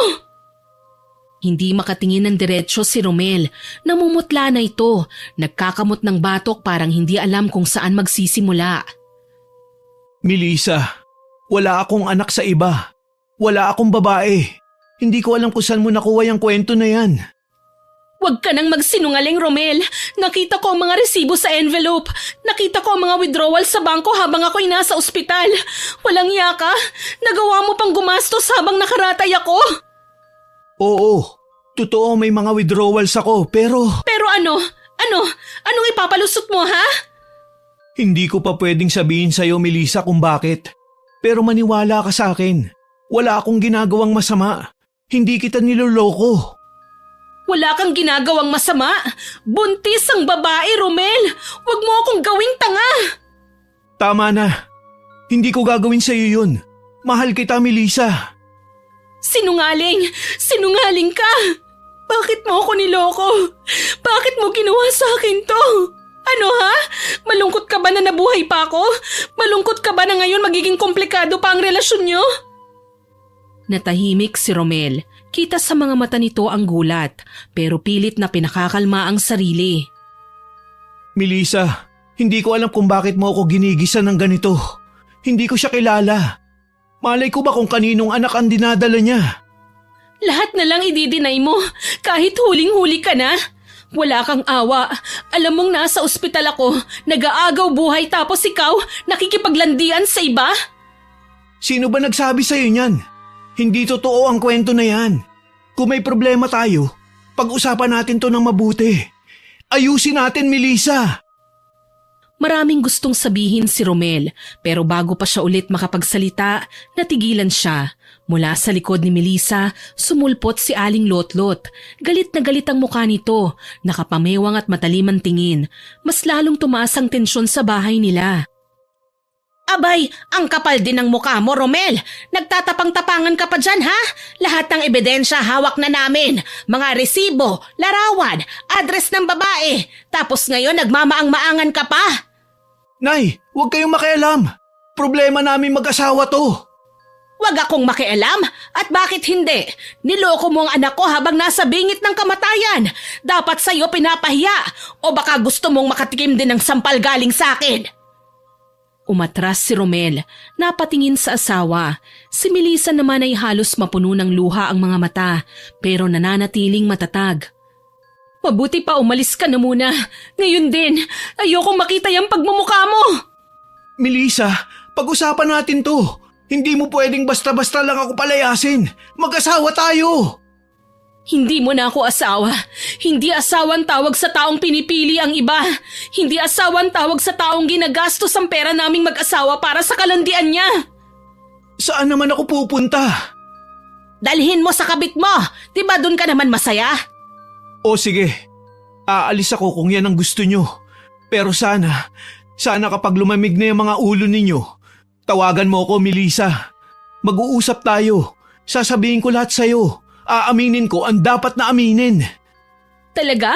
Hindi makatingin ng diretsyo si Romel. Namumutla na ito. Nagkakamot ng batok parang hindi alam kung saan magsisimula. Melissa, wala akong anak sa iba. Wala akong babae. Hindi ko alam kung saan mo nakuha yung kwento na yan. Huwag ka nang magsinungaling, Romel. Nakita ko ang mga resibo sa envelope. Nakita ko ang mga withdrawal sa bangko habang ako'y nasa ospital. Walang iya ka. Nagawa mo pang gumastos habang nakaratay ako. Oo, totoo may mga withdrawals ako pero… Pero ano? Anong ipapalusot mo, ha? Hindi ko pa pwedeng sabihin sa'yo, Melissa, kung bakit. Pero maniwala ka sa akin. Wala akong ginagawang masama. Hindi kita niloloko. Wala kang ginagawang masama. Buntis ang babae, Romel. Huwag mo akong gawing tanga. Tama na. Hindi ko gagawin sa'yo yun. Mahal kita, Melissa. Sinungaling! Sinungaling ka! Bakit mo ako niloko? Bakit mo ginawa sa akin to? Ano ha? Malungkot ka ba na nabuhay pa ako? Malungkot ka ba na ngayon magiging komplikado pa ang relasyon nyo? Natahimik si Romel. Kita sa mga mata nito ang gulat, pero pilit na pinakakalma ang sarili. Melissa, hindi ko alam kung bakit mo ako ginigisa ng ganito. Hindi ko siya kilala. Malay ko ba kung kaninong anak ang dinadala niya? Lahat na lang ididinay mo, kahit huling-huli ka na. Wala kang awa. Alam mong nasa ospital ako, nag-aagaw buhay tapos ikaw nakikipaglandian sa iba? Sino ba nagsabi sa'yo niyan? Hindi totoo ang kwento na yan. Kung may problema tayo, pag-usapan natin to ng mabuti. Ayusin natin, Melissa. Maraming gustong sabihin si Romel pero bago pa siya ulit makapagsalita, natigilan siya. Mula sa likod ni Melissa, sumulpot si Aling Lotlot. Galit na galit ang mukha nito, nakapamewang at matalim ang tingin. Mas lalong tumaas ang tensyon sa bahay nila. Abay, ang kapal din ng mukha mo, Romel. Nagtatapang-tapangan ka pa dyan, ha? Lahat ng ebidensya hawak na namin. Mga resibo, larawan, address ng babae. Tapos ngayon nagmamaang-maangan ka pa. Nay, huwag kayong makialam. Problema namin mag-asawa to. Huwag akong makialam? At bakit hindi? Niloko mo ang anak ko habang nasa bingit ng kamatayan. Dapat sa'yo pinapahiya. O baka gusto mong makatikim din ng sampal galing sa akin. Umatras si Romel, napatingin sa asawa. Si Melissa naman ay halos mapuno ng luha ang mga mata, pero nananatiling matatag. Mabuti pa umalis ka na muna. Ngayon din, ayokong makita yung pagmumukha mo. Melissa, pag-usapan natin to. Hindi mo pwedeng basta-basta lang ako palayasin. Mag-asawa tayo. Hindi mo na ako asawa. Hindi asawan tawag sa taong pinipili ang iba. Hindi asawan tawag sa taong ginagastos ang pera naming mag-asawa para sa kalandian niya. Saan naman ako pupunta? Dalhin mo sa kabit mo. Diba dun ka naman masaya? O sige, aalis ako kung yan ang gusto nyo. Pero sana kapag lumamig na yung mga ulo ninyo, tawagan mo ako, Melissa. Mag-uusap tayo. Sasabihin ko lahat sa'yo. Aaminin ko ang dapat na aminin. Talaga?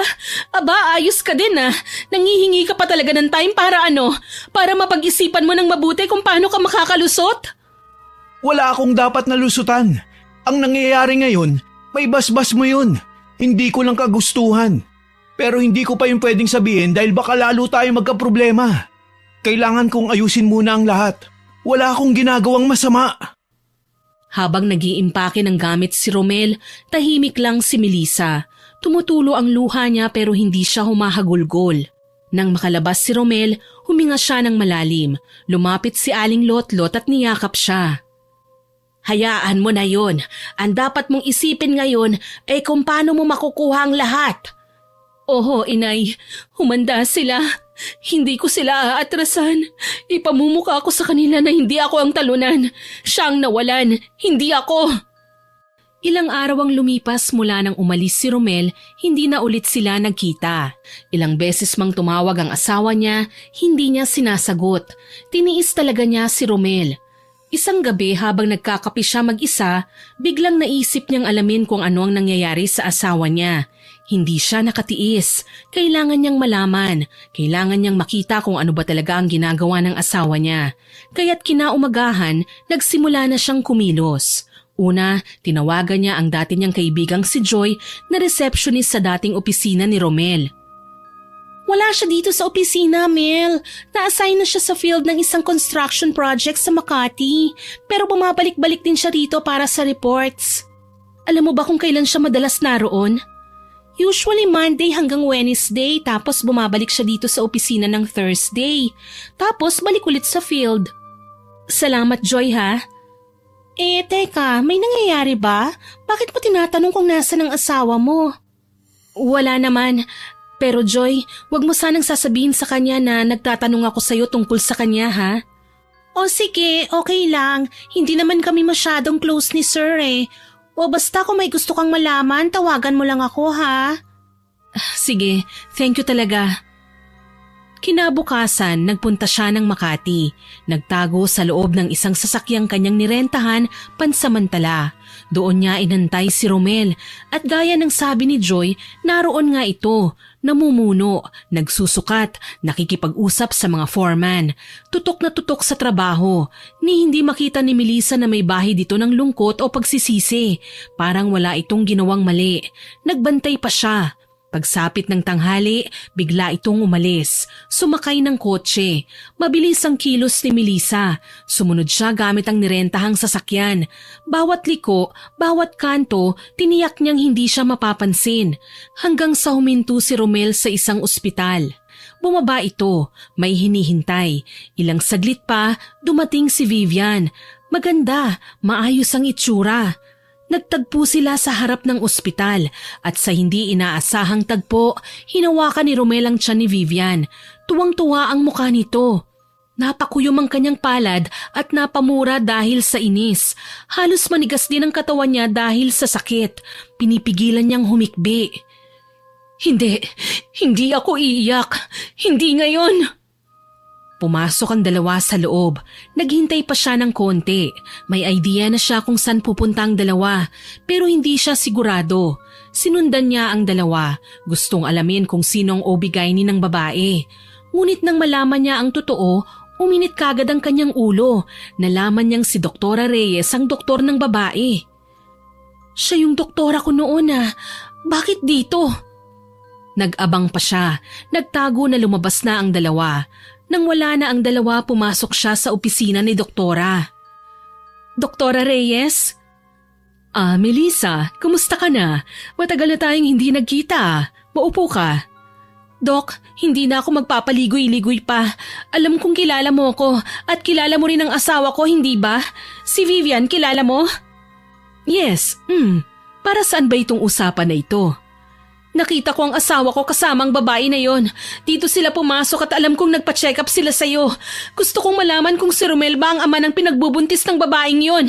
Aba, ayos ka din ah. Nangihingi ka pa talaga ng time para ano? Para mapag-isipan mo ng mabuti kung paano ka makakalusot? Wala akong dapat na lusutan. Ang nangyayari ngayon, may basbas mo yun. Hindi ko lang kagustuhan. Pero hindi ko pa yung pwedeng sabihin dahil baka lalo tayo magkaproblema. Kailangan kong ayusin muna ang lahat. Wala akong ginagawang masama. Habang nag-iimpake ng gamit si Romel, tahimik lang si Melissa. Tumutulo ang luha niya pero hindi siya humahagulgol. Nang makalabas si Romel, huminga siya ng malalim. Lumapit si Aling Lotlot at niyakap siya. Hayaan mo na yon. Ang dapat mong isipin ngayon ay kung paano mo makukuha ang lahat. Oho, inay. Humanda sila. Hindi ko sila aatrasan. Ipamumukha ko sa kanila na hindi ako ang talunan. Siya ang nawalan, hindi ako. Ilang araw ang lumipas mula nang umalis si Romel, hindi na ulit sila nagkita. Ilang beses mang tumawag ang asawa niya, hindi niya sinasagot. Tiniis talaga niya si Romel. Isang gabi habang nagkakape siya mag-isa, biglang naisip niyang alamin kung ano ang nangyayari sa asawa niya. Hindi siya nakatiis. Kailangan niyang malaman. Kailangan niyang makita kung ano ba talaga ang ginagawa ng asawa niya. Kaya't kinaumagahan, nagsimula na siyang kumilos. Una, tinawagan niya ang dati niyang kaibigang si Joy na receptionist sa dating opisina ni Romel. Wala siya dito sa opisina, Mel. Na-assign na siya sa field ng isang construction project sa Makati. Pero bumabalik-balik din siya rito para sa reports. Alam mo ba kung kailan siya madalas naroon? Usually Monday hanggang Wednesday, tapos bumabalik siya dito sa opisina ng Thursday. Tapos balik ulit sa field. Salamat, Joy, ha? Teka, may nangyayari ba? Bakit mo tinatanong kung nasa ng asawa mo? Wala naman. Pero Joy, wag mo sanang sasabihin sa kanya na nagtatanong ako sa'yo tungkol sa kanya, ha? O sige, okay lang. Hindi naman kami masyadong close ni Sir eh. O basta kung may gusto kang malaman, tawagan mo lang ako, ha? Sige, thank you talaga. Kinabukasan, nagpunta siya ng Makati. Nagtago sa loob ng isang sasakyang kanyang nirentahan pansamantala. Doon niya inantay si Romel at gaya ng sabi ni Joy, naroon nga ito, namumuno, nagsusukat, nakikipag-usap sa mga foreman. Tutok na tutok sa trabaho, ni hindi makita ni Melissa na may bahay dito ng lungkot o pagsisisi. Parang wala itong ginawang mali. Nagbantay pa siya. Pagsapit ng tanghali, bigla itong umalis. Sumakay ng kotse. Mabilis ang kilos ni Melissa. Sumunod siya gamit ang nirentahang sasakyan. Bawat liko, bawat kanto, tiniyak niyang hindi siya mapapansin. Hanggang sa huminto si Romel sa isang ospital. Bumaba ito, may hinihintay. Ilang saglit pa, dumating si Vivian. Maganda, maayos ang itsura. Nagtagpo sila sa harap ng ospital at sa hindi inaasahang tagpo, hinawakan ni Romel ang tiyan ni Vivian. Tuwang-tuwa ang mukha nito. Napakuyom ang kanyang palad at napamura dahil sa inis. Halos manigas din ang katawan niya dahil sa sakit. Pinipigilan niyang humikbi. Hindi ako iiyak. Hindi ngayon. Pumasok ang dalawa sa loob. Naghintay pa siya ng konti. May idea na siya kung saan pupunta ang dalawa, pero hindi siya sigurado. Sinundan niya ang dalawa. Gustong alamin kung sino ang OB-GYN ng babae. Ngunit nang malaman niya ang totoo, uminit kagad ang kanyang ulo. Nalaman niyang si Doktora Reyes ang doktor ng babae. Siya yung doktora ko noon ah. Bakit dito? Nag-abang pa siya. Nagtago na lumabas na ang dalawa. Nang wala na ang dalawa, pumasok siya sa opisina ni Doktora. Doktora Reyes? Melissa, kumusta ka na? Matagal na tayong hindi nagkita. Maupo ka. Dok, hindi na ako magpapaligoy-ligoy pa. Alam kong kilala mo ko at kilala mo rin ang asawa ko, hindi ba? Si Vivian, kilala mo? Yes, para saan ba itong usapan na ito? Nakita ko ang asawa ko kasama ang babae na yon. Dito sila pumasok at alam kong nagpa-check up sila sa'yo. Gusto kong malaman kung si Romel ba ang ama ng pinagbubuntis ng babaeng yon.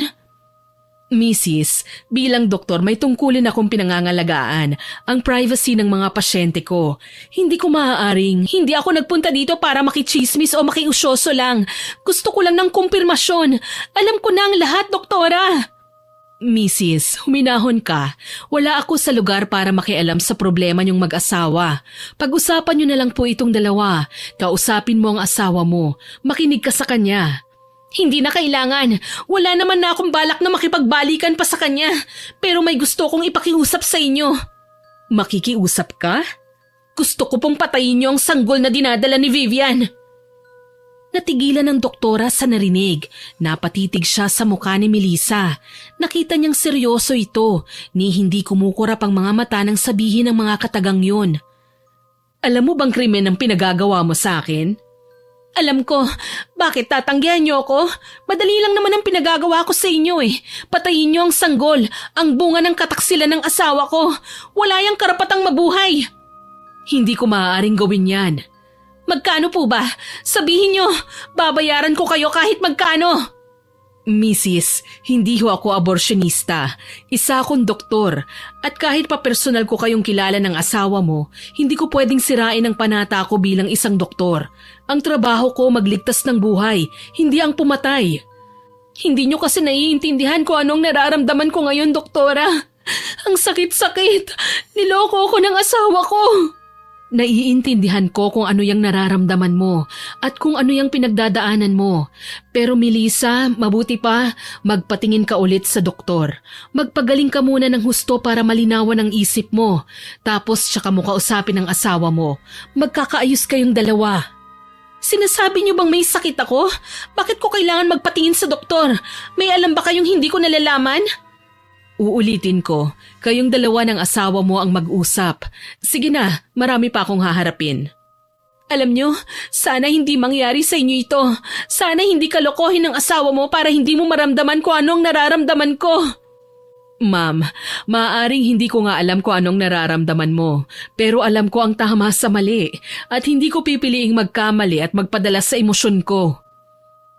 Mrs., bilang doktor may tungkulin akong pinangangalagaan ang privacy ng mga pasyente ko. Hindi ko maaaring, hindi ako nagpunta dito para makichismis o makiusyoso lang. Gusto ko lang ng kumpirmasyon. Alam ko na ang lahat, doktora. Mrs., huminahon ka. Wala ako sa lugar para makialam sa problema niyong mag-asawa. Pag-usapan niyo na lang po itong dalawa. Kausapin mo ang asawa mo. Makinig ka sa kanya. Hindi na kailangan. Wala naman na akong balak na makipagbalikan pa sa kanya. Pero may gusto kong ipakiusap sa inyo. Makikiusap ka? Gusto ko pong patayin niyo ang sanggol na dinadala ni Vivian. Natigilan ng doktora sa narinig. Napatitig siya sa mukha ni Melissa. Nakita niyang seryoso ito, ni hindi kumukurap ang mga mata nang sabihin ng mga katagang yun. Alam mo bang krimen ang pinagagawa mo sa akin? Alam ko. Bakit tatanggihan niyo ako? Madali lang naman ang pinagagawa ko sa inyo eh. Patayin niyo ang sanggol, ang bunga ng kataksilan ng asawa ko. Wala yang karapatang mabuhay. Hindi ko maaaring gawin yan. Magkano po ba? Sabihin niyo, babayaran ko kayo kahit magkano. Mrs., hindi ho ako aborsyonista. Isa akong doktor. At kahit pa personal ko kayong kilala ng asawa mo, hindi ko pwedeng sirain ang panata ko bilang isang doktor. Ang trabaho ko magligtas ng buhay, hindi ang pumatay. Hindi niyo kasi naiintindihan kung anong nararamdaman ko ngayon, doktora. Ang sakit-sakit. Niloko ko ng asawa ko. Naiintindihan ko kung ano yung nararamdaman mo at kung ano yung pinagdadaanan mo. Pero Melissa, mabuti pa, magpatingin ka ulit sa doktor. Magpagaling ka muna ng husto para malinawan ang isip mo. Tapos tsaka mo kausapin ang asawa mo. Magkakaayos kayong dalawa. Sinasabi niyo bang may sakit ako? Bakit ko kailangan magpatingin sa doktor? May alam ba kayong hindi ko nalalaman? Uulitin ko, kayong dalawa ng asawa mo ang mag-usap. Sige na, marami pa akong haharapin. Alam nyo, sana hindi mangyari sa inyo ito. Sana hindi kalokohin ng asawa mo para hindi mo maramdaman kung anong nararamdaman ko. Ma'am, maaaring hindi ko nga alam kung anong nararamdaman mo. Pero alam ko ang tama sa mali at hindi ko pipiliing magkamali at magpadala sa emosyon ko.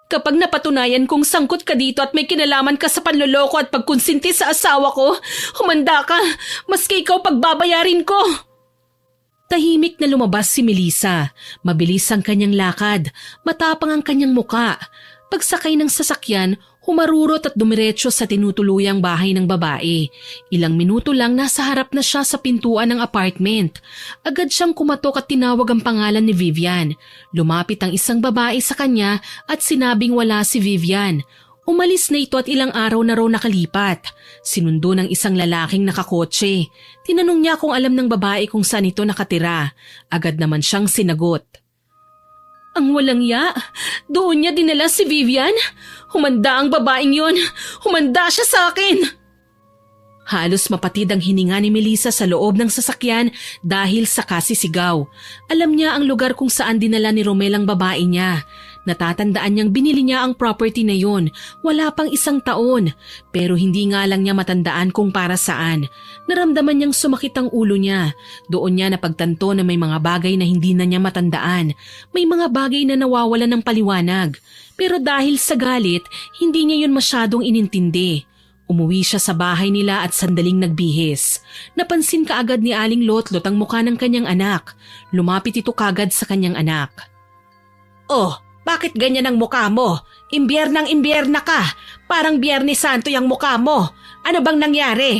Kapag napatunayan kong sangkot ka dito at may kinalaman ka sa panloloko at pagkonsinti sa asawa ko, humanda ka, maski ikaw pagbabayarin ko. Tahimik na lumabas si Melissa. Mabilis ang kanyang lakad, matapang ang kanyang muka. Pagsakay ng sasakyan, humarurot at dumiretso sa tinutuluyang bahay ng babae. Ilang minuto lang nasa harap na siya sa pintuan ng apartment. Agad siyang kumatok at tinawag ang pangalan ni Vivian. Lumapit ang isang babae sa kanya at sinabing wala si Vivian. Umalis na ito at ilang araw na raw nakalipat. Sinundo ng isang lalaking nakakotse. Tinanong niya kung alam ng babae kung saan ito nakatira. Agad naman siyang sinagot. Ang walang ya, doon niya dinala si Vivian? Humanda ang babaeng yon. Humanda siya sa akin. Halos mapatid ang hininga ni Melissa sa loob ng sasakyan dahil sa kasisigaw. Alam niya ang lugar kung saan dinala ni Romel ang babae niya. Natatandaan niyang binili niya ang property na yun. Wala pang 1 taon. Pero hindi nga lang niya matandaan kung para saan. Naramdaman niyang sumakit ang ulo niya. Doon niya napagtanto na may mga bagay na hindi na niya matandaan. May mga bagay na nawawalan ng paliwanag. Pero dahil sa galit, hindi niya yun masyadong inintindi. Umuwi siya sa bahay nila at sandaling nagbihis. Napansin kaagad ni Aling Lotlot ang mukha ng kanyang anak. Lumapit ito kagad sa kanyang anak. "Oh, bakit ganyan ang mukha mo? Imbiyernang imbierna ka. Parang Biyernes Santo yung mukha mo. Ano bang nangyari?"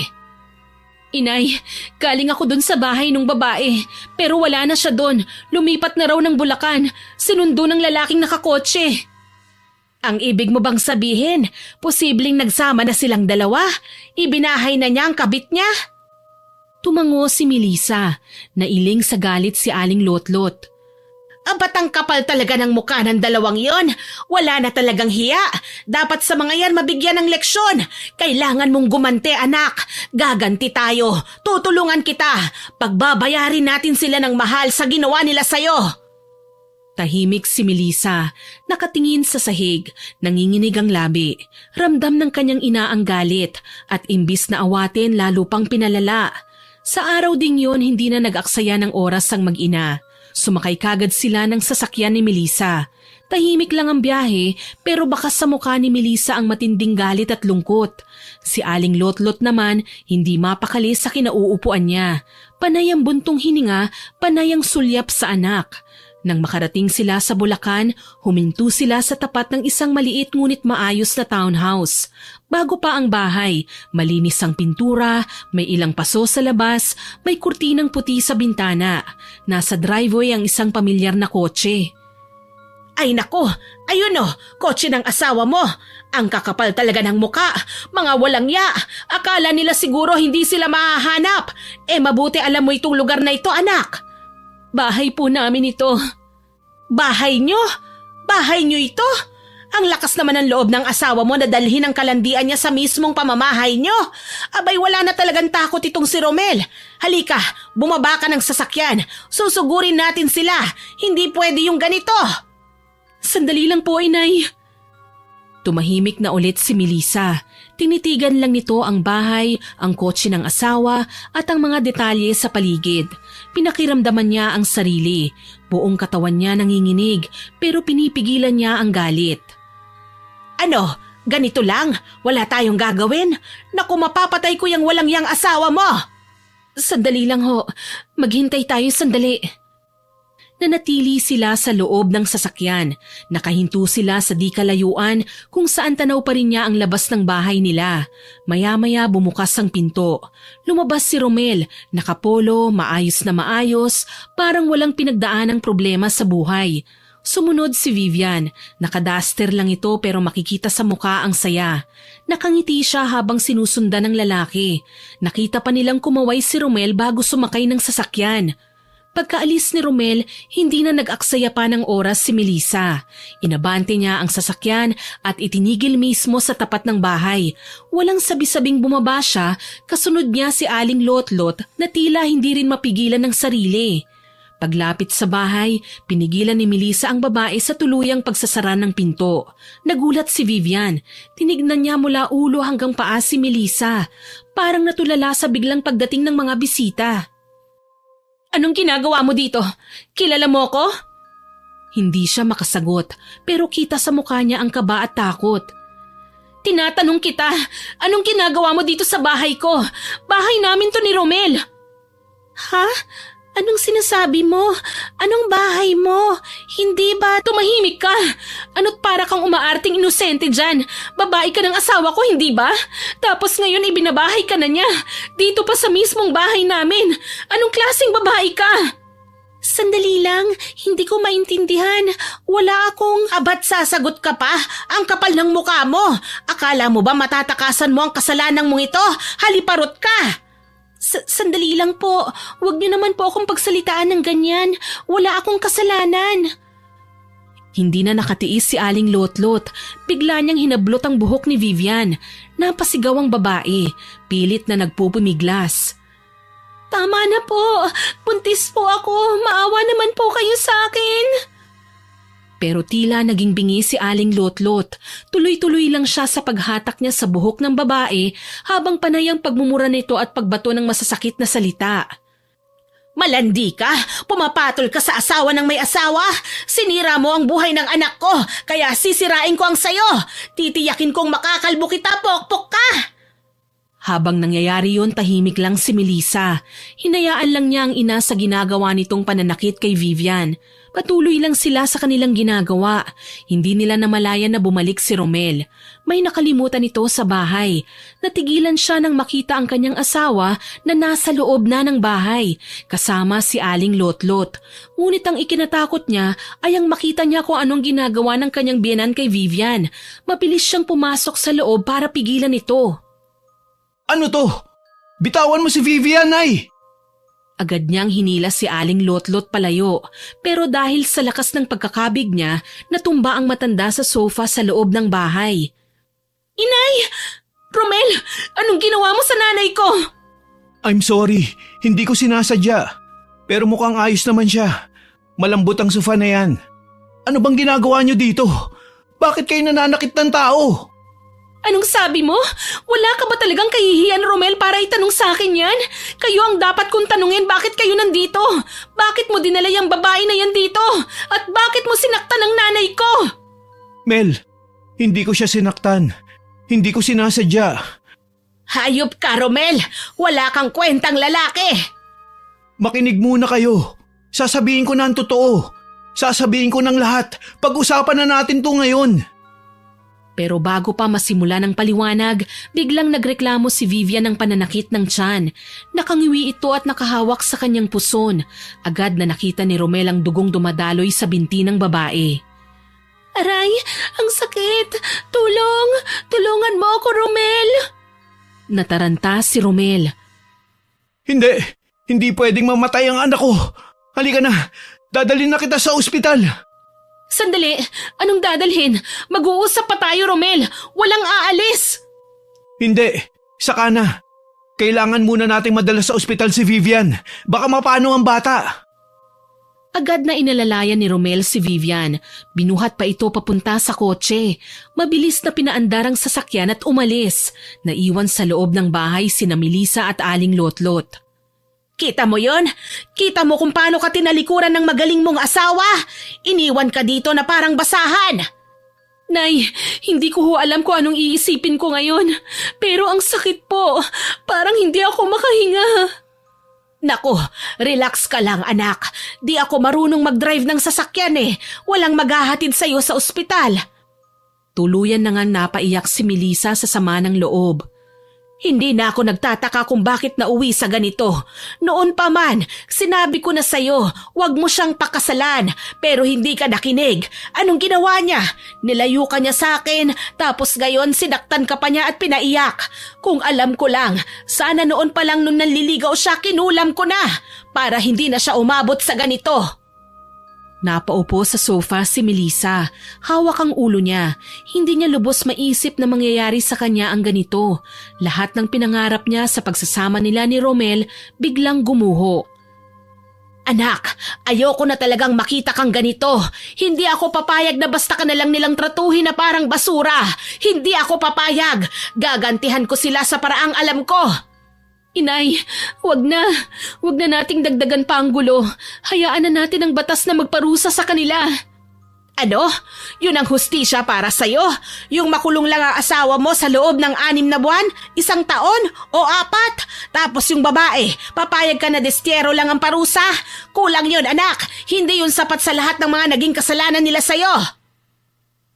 "Inay, galing ako dun sa bahay ng babae. Pero wala na siya dun. Lumipat na raw ng Bulacan. Sinundo ng lalaking nakakotse." "Ang ibig mo bang sabihin, posibleng nagsama na silang dalawa? Ibinahay na niya ang kabit niya?" Tumango si Melissa. Nailing sa galit si Aling Lotlot. "Ba't ang kapal talaga ng mukha ng dalawang yon? Wala na talagang hiya. Dapat sa mga yan mabigyan ng leksyon. Kailangan mong gumante, anak. Gaganti tayo. Tutulungan kita. Pagbabayarin natin sila ng mahal sa ginawa nila sa'yo." Tahimik si Melissa, nakatingin sa sahig, nanginginig ang labi. Ramdam ng kanyang ina ang galit at imbis na awatin lalo pang pinalala. Sa araw ding yon hindi na nag-aksaya ng oras ang mag-ina. Sumakay kagad sila ng sasakyan ni Melissa. Tahimik lang ang biyahe pero baka sa mukha ni Melissa ang matinding galit at lungkot. Si Aling Lotlot naman hindi mapakali sa kinauupuan niya. Panay ang buntong hininga, panay ang sulyap sa anak. Nang makarating sila sa Bulacan, huminto sila sa tapat ng isang maliit ngunit maayos na townhouse. Bago pa ang bahay, malinis ang pintura, may ilang paso sa labas, may kurtinang puti sa bintana. Nasa driveway ang isang pamilyar na kotse. "Ay nako, ayun o, kotse ng asawa mo. Ang kakapal talaga ng muka, mga walang ya. Akala nila siguro hindi sila mahahanap. Mabuti alam mo itong lugar na ito, anak." "Bahay po namin ito." "Bahay nyo? Bahay nyo ito? Ang lakas naman ng loob ng asawa mo na dalhin ang kalandian niya sa mismong pamamahay nyo. Abay wala na talagang takot itong si Romel. Halika, bumaba ka ng sasakyan. Susugurin natin sila. Hindi pwede yung ganito." "Sandali lang po, inay." Tumahimik na ulit si Melissa. Tinitigan lang nito ang bahay, ang kotse ng asawa at ang mga detalye sa paligid. Pinakiramdaman niya ang sarili. Buong katawan niya nanginginig pero pinipigilan niya ang galit. "Ano? Ganito lang? Wala tayong gagawin? Naku, mapapatay ko yung walang yang asawa mo!" "Sandali lang ho. Maghintay tayo sandali." Nanatili sila sa loob ng sasakyan. Nakahinto sila sa di kalayuan kung saan tanaw pa rin niya ang labas ng bahay nila. Maya-maya bumukas ang pinto. Lumabas si Romel, nakapolo, maayos na maayos, parang walang pinagdaanang problema sa buhay. Sumunod si Vivian. Nakadaster lang ito pero makikita sa mukha ang saya. Nakangiti siya habang sinusundan ng lalaki. Nakita pa nilang kumaway si Romel bago sumakay ng sasakyan. Pagkaalis ni Romel, hindi na nag-aksaya pa ng oras si Melissa. Inabante niya ang sasakyan at itinigil mismo sa tapat ng bahay. Walang sabi-sabing bumaba siya, kasunod niya si Aling Lotlot na tila hindi rin mapigilan ng sarili. Paglapit sa bahay, pinigilan ni Melissa ang babae sa tuluyang pagsasara ng pinto. Nagulat si Vivian. Tinignan niya mula ulo hanggang paa si Melissa. Parang natulala sa biglang pagdating ng mga bisita. "Anong ginagawa mo dito? Kilala mo ko?" Hindi siya makasagot pero kita sa mukha niya ang kaba at takot. "Tinatanong kita, anong ginagawa mo dito sa bahay ko? Bahay namin to ni Romel." "Ha? Anong sinasabi mo? Anong bahay mo? Hindi ba?" "Tumahimik ka! Ano't para kang umaarting inosente dyan? Babae ka ng asawa ko, hindi ba? Tapos ngayon ibinabahay ka na niya. Dito pa sa mismong bahay namin. Anong klaseng babae ka?" "Sandali lang, hindi ko maintindihan. Wala akong..." "Abat sasagot ka pa? Ang kapal ng mukha mo. Akala mo ba matatakasan mo ang kasalanan mong ito? Haliparot ka!" Sandali lang po. Huwag niyo naman po akong pagsalitaan ng ganyan. Wala akong kasalanan." Hindi na nakatiis si Aling Lotlot. Bigla niyang hinablot ang buhok ni Vivian. Napasigaw ang babae. Pilit na nagpupumiglas. Tama na po. Buntis po ako. Maawa naman po kayo sa akin. Pero tila naging bingi si Aling Lotlot. Tuloy-tuloy lang siya sa paghatak niya sa buhok ng babae habang panay ang pagmumura nito at pagbato ng masasakit na salita. Malandi ka! Pumapatol ka sa asawa ng may asawa! Sinira mo ang buhay ng anak ko, kaya sisirain ko ang sayo! Titiyakin kong makakalbo kita, pokpok ka! Habang nangyayari yun, tahimik lang si Melissa. Hinayaan lang niya ang ina sa ginagawa nitong pananakit kay Vivian. Patuloy lang sila sa kanilang ginagawa. Hindi nila namalayan na bumalik si Romel. May nakalimutan ito sa bahay. Natigilan siya nang makita ang kanyang asawa na nasa loob na ng bahay, kasama si Aling Lotlot. Ngunit ang ikinatakot niya ay ang makita niya kung anong ginagawa ng kanyang biyenan kay Vivian. Mabilis siyang pumasok sa loob para pigilan ito. Ano to? Bitawan mo si Vivian, ay! Agad niyang hinila si Aling Lotlot palayo, pero dahil sa lakas ng pagkakabig niya, natumba ang matanda sa sofa sa loob ng bahay. Inay! Romel! Anong ginawa mo sa nanay ko? I'm sorry, hindi ko sinasadya. Pero mukhang ayos naman siya. Malambot ang sofa na yan. Ano bang ginagawa niyo dito? Bakit kayo nananakit ng tao? Anong sabi mo? Wala ka ba talagang kahihiyan, Romel, para itanong sa akin yan? Kayo ang dapat kong tanungin bakit kayo nandito? Bakit mo dinala yung babae na yan dito? At bakit mo sinaktan ang nanay ko? Mel, hindi ko siya sinaktan. Hindi ko sinasadya. Hayop ka, Romel! Wala kang kwentang lalaki! Makinig muna kayo. Sasabihin ko na ang totoo. Sasabihin ko ng lahat. Pag-usapan na natin to ngayon. Pero bago pa masimula ng paliwanag, biglang nagreklamo si Vivian ng pananakit ng tiyan. Nakangiwi ito at nakahawak sa kanyang puson. Agad na nakita ni Romel ang dugong dumadaloy sa binti ng babae. Aray, ang sakit! Tulong! Tulungan mo ako, Romel! Nataranta si Romel. Hindi! Hindi pwedeng mamatay ang anak ko! Halika na! Dadalhin na kita sa ospital! Sandali! Anong dadalhin? Mag-uusap pa tayo, Romel! Walang aalis! Hindi! Saka na! Kailangan muna nating madala sa ospital si Vivian. Baka mapano ang bata. Agad na inalalayan ni Romel si Vivian. Binuhat pa ito papunta sa kotse. Mabilis na pinaandar ang sasakyan at umalis. Naiwan sa loob ng bahay sina Melissa at Aling Lotlot. Kita mo yon? Kita mo kung paano ka tinalikuran ng magaling mong asawa? Iniwan ka dito na parang basahan. Nay, hindi ko ho alam kung anong iisipin ko ngayon. Pero ang sakit po. Parang hindi ako makahinga. Naku, relax ka lang anak. Di ako marunong mag-drive ng sasakyan eh. Walang maghahatid sa'yo sa ospital. Tuluyan na nga napaiyak si Melissa sa sama ng loob. Hindi na ako nagtataka kung bakit nauwi sa ganito. Noon pa man, sinabi ko na sa'yo, huwag mo siyang pakasalan, pero hindi ka nakinig. Anong ginawa niya? Nilayo ka niya sa akin, tapos gayon sinaktan ka pa niya at pinaiyak. Kung alam ko lang, sana noon pa lang nung nanliligaw siya, kinulam ko na, para hindi na siya umabot sa ganito. Napaupo sa sofa si Melissa. Hawak ang ulo niya. Hindi niya lubos maisip na mangyayari sa kanya ang ganito. Lahat ng pinangarap niya sa pagsasama nila ni Romel biglang gumuho. Anak, ayoko na talagang makita kang ganito. Hindi ako papayag na basta ka na lang nilang tratuhin na parang basura. Hindi ako papayag. Gagantihan ko sila sa paraang alam ko. Inay, wag na. Wag na nating dagdagan pa ang gulo. Hayaan na natin ang batas na magparusa sa kanila. Ano? Yun ang hustisya para sa'yo? Yung makulong lang ang asawa mo sa loob ng 6 na buwan, 1 taon o 4? Tapos yung babae, papayag ka na destyero lang ang parusa? Kulang yun anak. Hindi yun sapat sa lahat ng mga naging kasalanan nila sa'yo.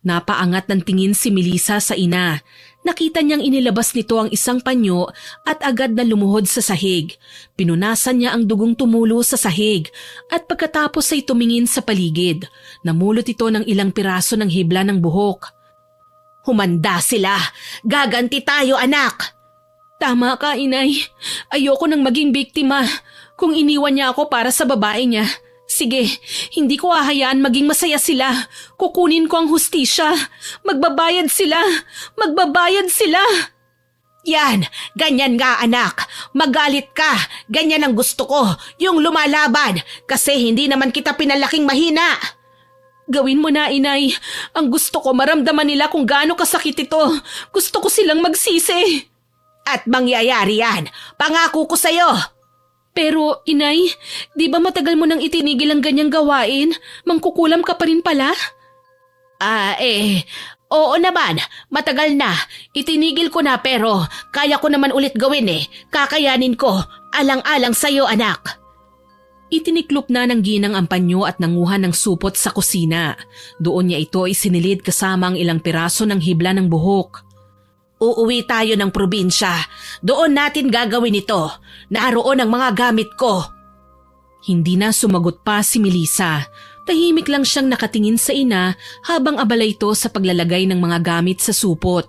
Napaangat ng tingin si Melissa sa ina. Nakita niyang inilabas nito ang isang panyo at agad na lumuhod sa sahig. Pinunasan niya ang dugong tumulo sa sahig at pagkatapos ay tumingin sa paligid. Namulot ito ng ilang piraso ng hibla ng buhok. Humanda sila! Gaganti tayo anak! Tama ka inay. Ayoko nang maging biktima. Kung iniwan niya ako para sa babae niya, Sige, hindi ko hahayaan maging masaya sila. Kukunin ko ang hustisya. Magbabayad sila. Magbabayad sila. Yan, ganyan nga anak. Magalit ka. Ganyan ang gusto ko. Yung lumalaban. Kasi hindi naman kita pinalaking mahina. Gawin mo na, inay. Ang gusto ko maramdaman nila kung gaano kasakit ito. Gusto ko silang magsisi. At mangyayari yan. Pangako ko sa'yo. Pero, inay, di ba matagal mo nang itinigil ang ganyang gawain? Mangkukulam ka pa rin pala? Oo naman. Matagal na. Itinigil ko na pero kaya ko naman ulit gawin eh. Kakayanin ko. Alang-alang sa'yo, anak. Itiniklop na ng ginang ang panyo at nanguha ng supot sa kusina. Doon niya ito isinilid kasama ang ilang piraso ng hibla ng buhok. Uuwi tayo ng probinsya. Doon natin gagawin ito. Naroon ang mga gamit ko. Hindi na sumagot pa si Melissa. Tahimik lang siyang nakatingin sa ina habang abala ito sa paglalagay ng mga gamit sa supot.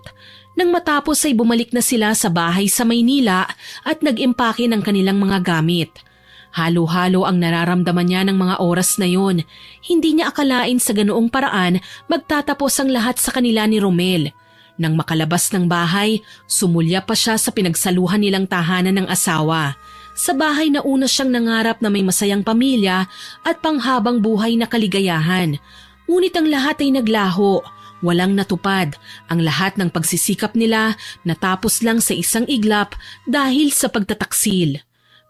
Nang matapos ay bumalik na sila sa bahay sa Maynila at nag-impake ng kanilang mga gamit. Halo-halo ang nararamdaman niya ng mga oras na yon. Hindi niya akalain sa ganoong paraan magtatapos ang lahat sa kanila ni Romel. Nang makalabas ng bahay, sumulya pa siya sa pinagsaluhan nilang tahanan ng asawa. Sa bahay na una siyang nangarap na may masayang pamilya at panghabang buhay na kaligayahan. Ngunit ang lahat ay naglaho, walang natupad. Ang lahat ng pagsisikap nila natapos lang sa isang iglap dahil sa pagtataksil.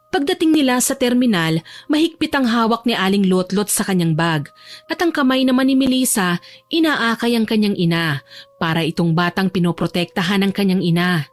Pagdating nila sa terminal, mahigpit ang hawak ni Aling Lotlot sa kanyang bag at ang kamay naman ni Melissa inaakay ang kanyang ina para itong batang pinoprotektahan ng kanyang ina.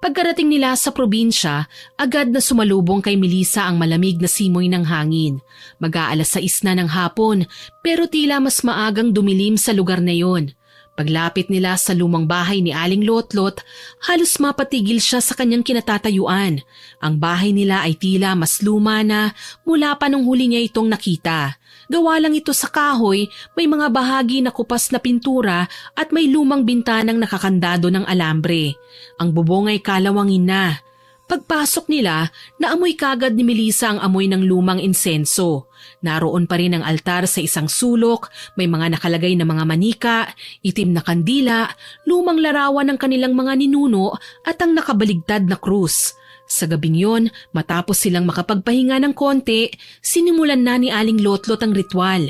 Pagkarating nila sa probinsya, agad na sumalubong kay Melissa ang malamig na simoy ng hangin. Mag-aalas 6 na ng hapon pero tila mas maagang dumilim sa lugar na yon. Paglapit nila sa lumang bahay ni Aling Lotlot, halos mapatigil siya sa kanyang kinatatayuan. Ang bahay nila ay tila mas luma na mula pa nung huli niya itong nakita. Gawa lang ito sa kahoy, may mga bahagi na kupas na pintura at may lumang bintanang nakakandado ng alambre. Ang bubong ay kalawangin na. Pagpasok nila, naamoy kagad ni Melissa ang amoy ng lumang insenso. Naroon pa rin ang altar sa isang sulok, may mga nakalagay na mga manika, itim na kandila, lumang larawan ng kanilang mga ninuno at ang nakabaligtad na krus. Sa gabing yon, matapos silang makapagpahinga ng konti, sinimulan na ni Aling Lotlot ang ritual.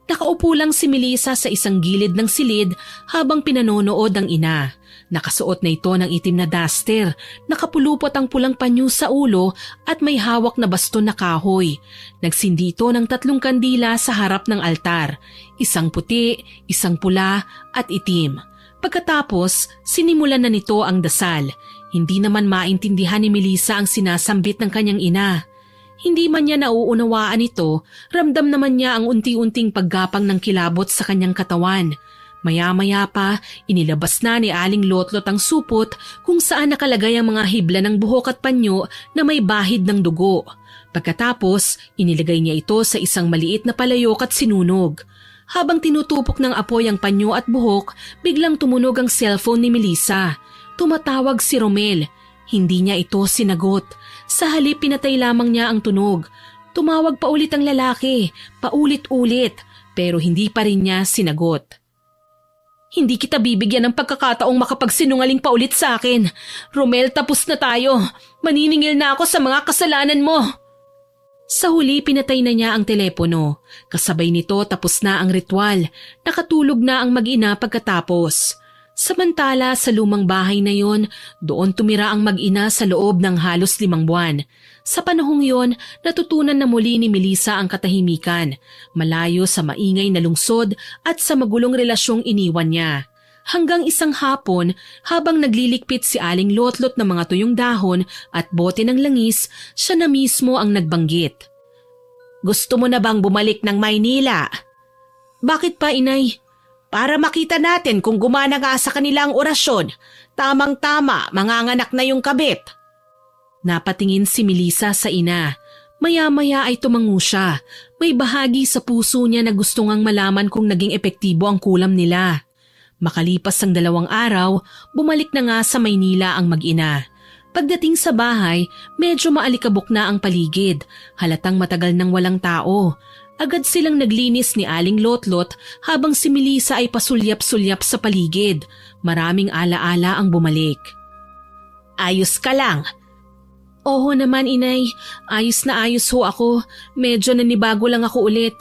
Nakaupo lang si Melissa sa isang gilid ng silid habang pinanonood ang ina. Nakasuot na ito ng itim na duster, nakapulupot ang pulang panyo sa ulo at may hawak na baston na kahoy. Nagsindi ito ng 3 kandila sa harap ng altar, isang puti, isang pula at itim. Pagkatapos, sinimulan na nito ang dasal. Hindi naman maintindihan ni Melissa ang sinasambit ng kanyang ina. Hindi man niya nauunawaan ito, ramdam naman niya ang unti-unting paggapang ng kilabot sa kanyang katawan. Maya-maya pa, inilabas na ni Aling Lotlot ang supot kung saan nakalagay ang mga hibla ng buhok at panyo na may bahid ng dugo. Pagkatapos, inilagay niya ito sa isang maliit na palayok at sinunog. Habang tinutupok ng apoy ang panyo at buhok, biglang tumunog ang cellphone ni Melissa. Tumatawag si Romel. Hindi niya ito sinagot. Sa halip pinatay lamang niya ang tunog. Tumawag pa ulit ang lalaki, paulit-ulit, pero hindi pa rin niya sinagot. Hindi kita bibigyan ng pagkakataong makapagsinungaling pa ulit sa akin. Romel, tapos na tayo. Maniningil na ako sa mga kasalanan mo. Sa huli, pinatay na niya ang telepono. Kasabay nito tapos na ang ritual. Nakatulog na ang mag-ina pagkatapos. Samantala sa lumang bahay na yon, doon tumira ang mag-ina sa loob ng halos 5 buwan. Sa panahong yon, natutunan na muli ni Melissa ang katahimikan, malayo sa maingay na lungsod at sa magulong relasyong iniwan niya. Hanggang isang hapon, habang naglilikpit si Aling Lotlot ng mga tuyong dahon at bote ng langis, siya na mismo ang nagbanggit. Gusto mo na bang bumalik ng Maynila? Bakit pa, inay? Para makita natin kung gumana nga sa kanila ang orasyon. Tamang-tama, manganganak na yung kabit. Napatingin si Melissa sa ina. Maya-maya ay tumango siya. May bahagi sa puso niya na gusto ngang malaman kung naging epektibo ang kulam nila. Makalipas ang 2 araw, bumalik na nga sa Maynila ang mag-ina. Pagdating sa bahay, medyo maalikabok na ang paligid. Halatang matagal nang walang tao. Agad silang naglinis ni Aling Lotlot habang si Melissa ay pasulyap-sulyap sa paligid. Maraming alaala ang bumalik. Ayos ka lang? Oo naman, inay. Ayos na ayos ho ako. Medyo nanibago lang ako ulit.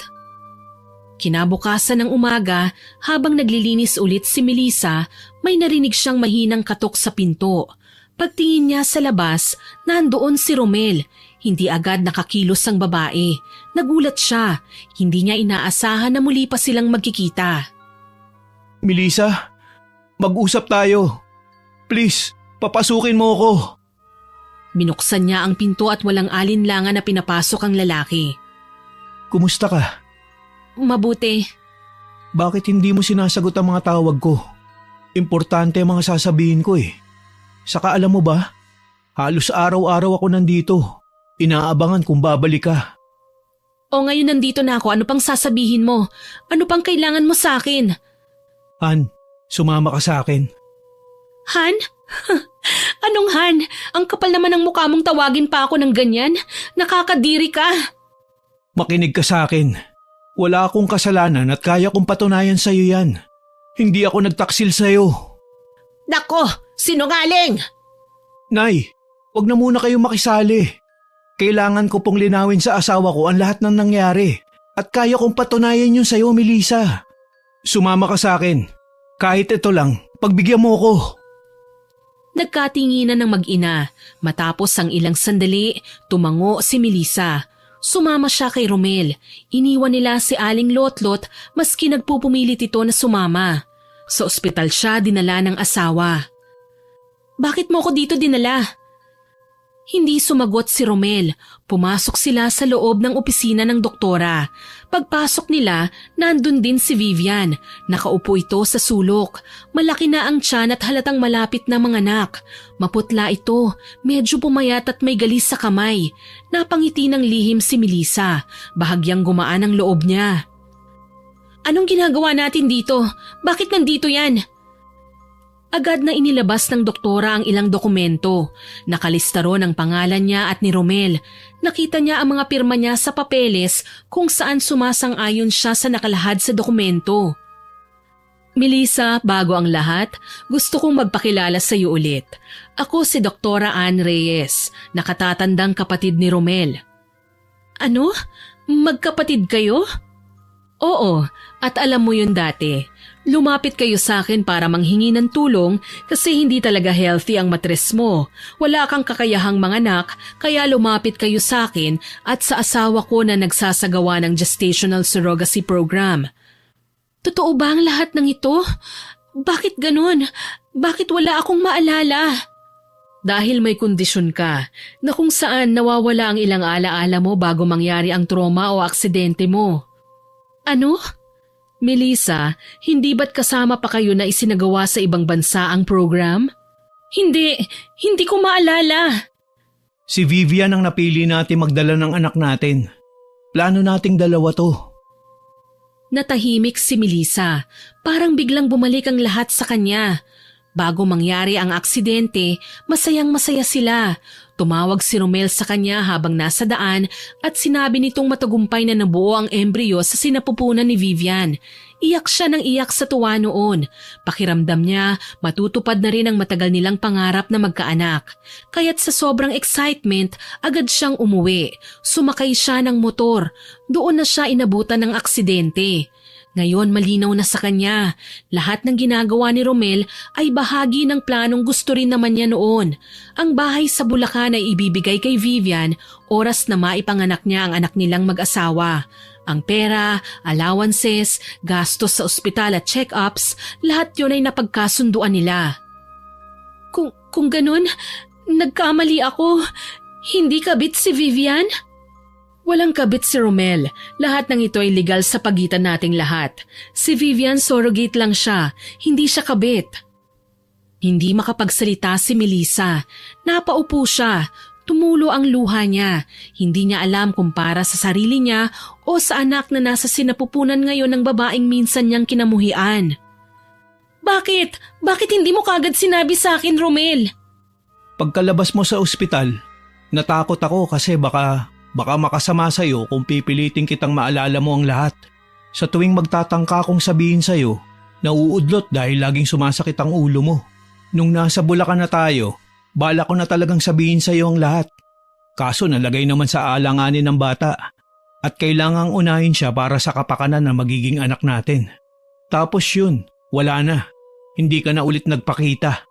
Kinabukasan ng umaga, habang naglilinis ulit si Melissa, may narinig siyang mahinang katok sa pinto. Pagtingin niya sa labas, nandoon si Romel. Hindi agad nakakilos ang babae. Nagulat siya. Hindi niya inaasahan na muli pa silang magkikita. Melissa, mag-usap tayo. Please, papasukin mo ako. Binuksan niya ang pinto at walang alinlangan na pinapasok ang lalaki. Kumusta ka? Mabuti. Bakit hindi mo sinasagot ang mga tawag ko? Importante ang mga sasabihin ko eh. Saka alam mo ba, halos araw-araw ako nandito. Inaabangan kung babalik ka. O ngayon nandito na ako, ano pang sasabihin mo? Ano pang kailangan mo sa akin? Han, sumama ka sa akin. Han? Anong Han? Ang kapal naman ng mukha mong tawagin pa ako ng ganyan. Nakakadiri ka. Makinig ka sa akin. Wala akong kasalanan at kaya kong patunayan sa'yo yan. Hindi ako nagtaksil sa'yo. Nako, sinungaling! Nay, wag na muna kayong makisali. Kailangan ko pong linawin sa asawa ko ang lahat ng nangyari. At kaya kong patunayan yun sa'yo, Melissa. Sumama ka sa akin. Kahit ito lang, pagbigyan mo ko. Nagkatinginan ng mag-ina. Matapos ang ilang sandali, tumango si Melissa. Sumama siya kay Romel. Iniwan nila si Aling Lotlot maski nagpupumilit ito na sumama. Sa ospital siya dinala ng asawa. Bakit mo ko dito dinala? Hindi sumagot si Romel. Pumasok sila sa loob ng opisina ng doktora. Pagpasok nila, nandun din si Vivian. Nakaupo ito sa sulok. Malaki na ang tiyan at halatang malapit na manganak. Maputla ito, medyo pumayat at may galis sa kamay. Napangiti ng lihim si Melissa. Bahagyang gumaan ang loob niya. Anong ginagawa natin dito? Bakit nandito yan? Agad na inilabas ng doktora ang ilang dokumento. Nakalista ron ang pangalan niya at ni Romel. Nakita niya ang mga pirma niya sa papeles kung saan sumasang-ayon siya sa nakalahad sa dokumento. Melissa, bago ang lahat, gusto kong magpakilala sa iyo ulit. Ako si Doktora Ann Reyes, nakatatandang kapatid ni Romel. Ano? Magkapatid kayo? Oo, at alam mo yun dati. Lumapit kayo sa akin para manghingi ng tulong kasi hindi talaga healthy ang matres mo. Wala kang kakayahang manganak kaya lumapit kayo sa akin at sa asawa ko na nagsasagawa ng gestational surrogacy program. Totoo ba ang lahat ng ito? Bakit ganun? Bakit wala akong maalala? Dahil may kondisyon ka na kung saan nawawala ang ilang alaala mo bago mangyari ang trauma o aksidente mo. Ano? Melissa, hindi ba't kasama pa kayo na isinagawa sa ibang bansa ang program? Hindi ko maalala. Si Vivian ang napili natin magdala ng anak natin. Plano nating dalawa to. Natahimik si Melissa. Parang biglang bumalik ang lahat sa kanya. Bago mangyari ang aksidente, masayang-masaya sila. Tumawag si Romel sa kanya habang nasa daan at sinabi nitong matagumpay na nabuo ang embryo sa sinapupunan ni Vivian. Iyak siya ng iyak sa tuwa noon. Pakiramdam niya, matutupad na rin ang matagal nilang pangarap na magkaanak. Kaya't sa sobrang excitement, agad siyang umuwi. Sumakay siya ng motor. Doon na siya inabutan ng aksidente. Ngayon malinaw na sa kanya, lahat ng ginagawa ni Romel ay bahagi ng planong gusto rin naman niya noon. Ang bahay sa Bulacan ay ibibigay kay Vivian oras na maipanganak niya ang anak nilang mag-asawa. Ang pera, allowances, gastos sa ospital at check-ups, lahat yun ay napagkasunduan nila. Kung ganun, nagkamali ako. Hindi kabit si Vivian? Walang kabit si Romel. Lahat ng ito ay legal sa pagitan nating lahat. Si Vivian surrogate lang siya, hindi siya kabit. Hindi makapagsalita si Melissa. Napaupo siya. Tumulo ang luha niya. Hindi niya alam kung para sa sarili niya o sa anak na nasa sinapupunan ngayon ng babaeng minsan niyang kinamuhian. Bakit? Bakit hindi mo kagad sinabi sa akin, Romel? Pagkalabas mo sa ospital, natakot ako kasi baka Baka makasama sa'yo kung pipilitin kitang maalala mo ang lahat. Sa tuwing magtatangka kong sabihin sa'yo, nauudlot dahil laging sumasakit ang ulo mo. Nung nasa Bulacan na tayo, bala ko na talagang sabihin sa'yo ang lahat. Kaso nalagay naman sa alanganin ng bata at kailangang unahin siya para sa kapakanan ng magiging anak natin. Tapos yun, wala na. Hindi ka na ulit nagpakita.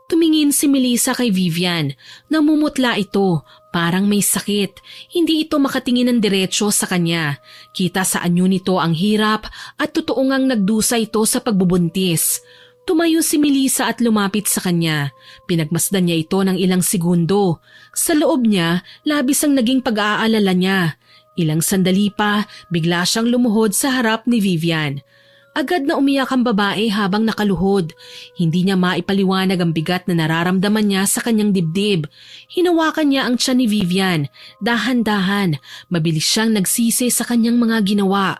Tumingin si Melissa kay Vivian. Namumutla ito, parang may sakit. Hindi ito makatingin ng diretsyo sa kanya. Kita sa anyo nito ang hirap at totoo ngang nagdusa ito sa pagbubuntis. Tumayo si Melissa at lumapit sa kanya. Pinagmasdan niya ito ng ilang segundo. Sa loob niya, labis ang naging pag-aalala niya. Ilang sandali pa, bigla siyang lumuhod sa harap ni Vivian. Agad na umiyak ang babae habang nakaluhod. Hindi niya maipaliwanag ang bigat na nararamdaman niya sa kanyang dibdib. Hinawakan niya ang tiyan ni Vivian. Dahan-dahan, mabilis siyang nagsisi sa kanyang mga ginawa.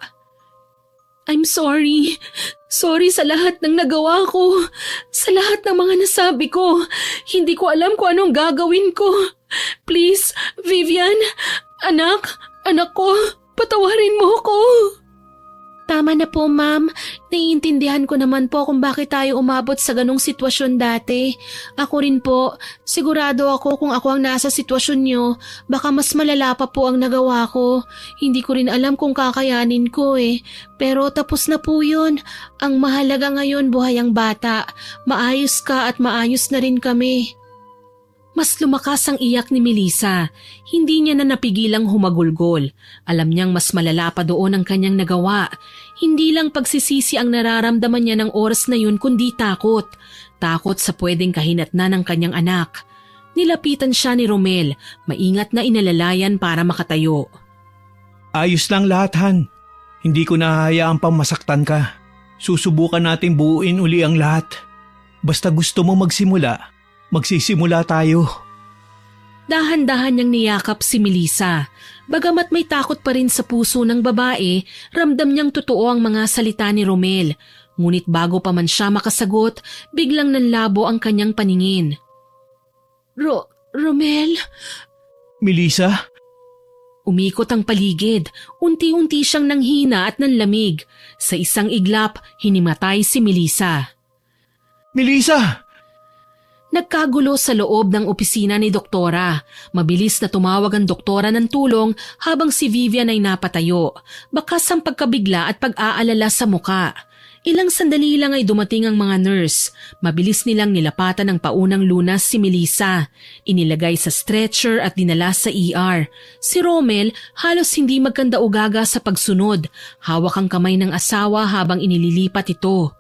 I'm sorry. Sorry sa lahat ng nagawa ko. Sa lahat ng mga nasabi ko. Hindi ko alam kung anong gagawin ko. Please, Vivian, anak ko, patawarin mo ko. Tama na po, ma'am. Naiintindihan ko naman po kung bakit tayo umabot sa ganong sitwasyon dati. Ako rin po. Sigurado ako kung ako ang nasa sitwasyon nyo, baka mas malala pa po ang nagawa ko. Hindi ko rin alam kung kakayanin ko eh. Pero tapos na po yun. Ang mahalaga ngayon buhay ang bata. Maayos ka at maayos na rin kami. Mas lumakas ang iyak ni Melissa. Hindi niya na napigilang humagulgol. Alam niyang mas malala pa doon ang kanyang nagawa. Hindi lang pagsisisi ang nararamdaman niya ng oras na yun kundi takot. Takot sa pwedeng kahinatnan ng kanyang anak. Nilapitan siya ni Romel. Maingat na inalalayan para makatayo. Ayos lang lahat, Han. Hindi ko nahahayaan pang masaktan ka. Susubukan natin buuin uli ang lahat. Basta gusto mo magsimula, magsisimula tayo. Dahan-dahan niyang niyakap si Melissa. Bagamat may takot pa rin sa puso ng babae, ramdam niyang totoo ang mga salita ni Romel. Ngunit bago pa man siya makasagot, biglang nanlabo ang kanyang paningin. Romel? Melissa? Umikot ang paligid. Unti-unti siyang nanghina at nanlamig. Sa isang iglap, hinimatay si Melissa. Melissa! Nagkagulo sa loob ng opisina ni Doktora. Mabilis na tumawag ang doktora ng tulong habang si Vivian ay napatayo. Bakas ang pagkabigla at pag-aalala sa muka. Ilang sandali lang ay dumating ang mga nurse. Mabilis nilang nilapatan ng paunang lunas si Melissa. Inilagay sa stretcher at dinala sa ER. Si Romel halos hindi magkanda-ugaga sa pagsunod. Hawak ang kamay ng asawa habang inililipat ito.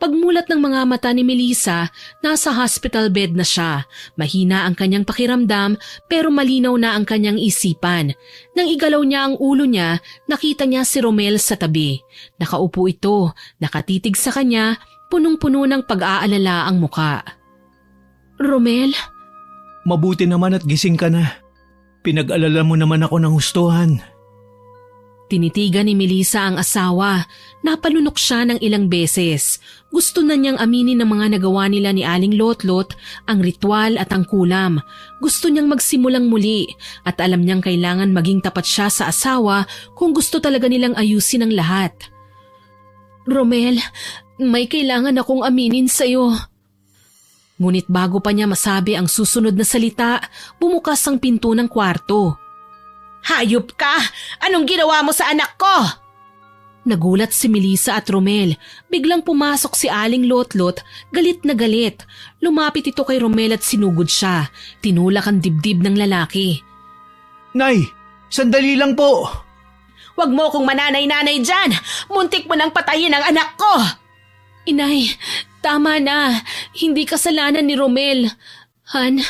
Pagmulat ng mga mata ni Melissa, nasa hospital bed na siya. Mahina ang kanyang pakiramdam pero malinaw na ang kanyang isipan. Nang igalaw niya ang ulo niya, nakita niya si Romel sa tabi. Nakaupo ito, nakatitig sa kanya, punong-puno ng pag-aalala ang muka. Romel? Mabuti naman at gising ka na. Pinag-alala mo naman ako ng hustuhan. Tinitigan ni Melissa ang asawa. Napalunok siya ng ilang beses. Gusto na niyang aminin ng mga nagawa nila ni Aling Lotlot, ang ritual at ang kulam. Gusto niyang magsimulang muli at alam niyang kailangan maging tapat siya sa asawa kung gusto talaga nilang ayusin ang lahat. Romel, may kailangan akong aminin sa'yo. Ngunit bago pa niya masabi ang susunod na salita, bumukas ang pinto ng kwarto. Hayop ka! Anong ginawa mo sa anak ko? Nagulat si Melissa at Romel. Biglang pumasok si Aling Lotlot, galit na galit. Lumapit ito kay Romel at sinugod siya. Tinulak ang dibdib ng lalaki. Nay, sandali lang po. Huwag mo kong mananay-nanay dyan! Muntik mo nang patayin ang anak ko! Inay, tama na. Hindi kasalanan ni Romel. Han,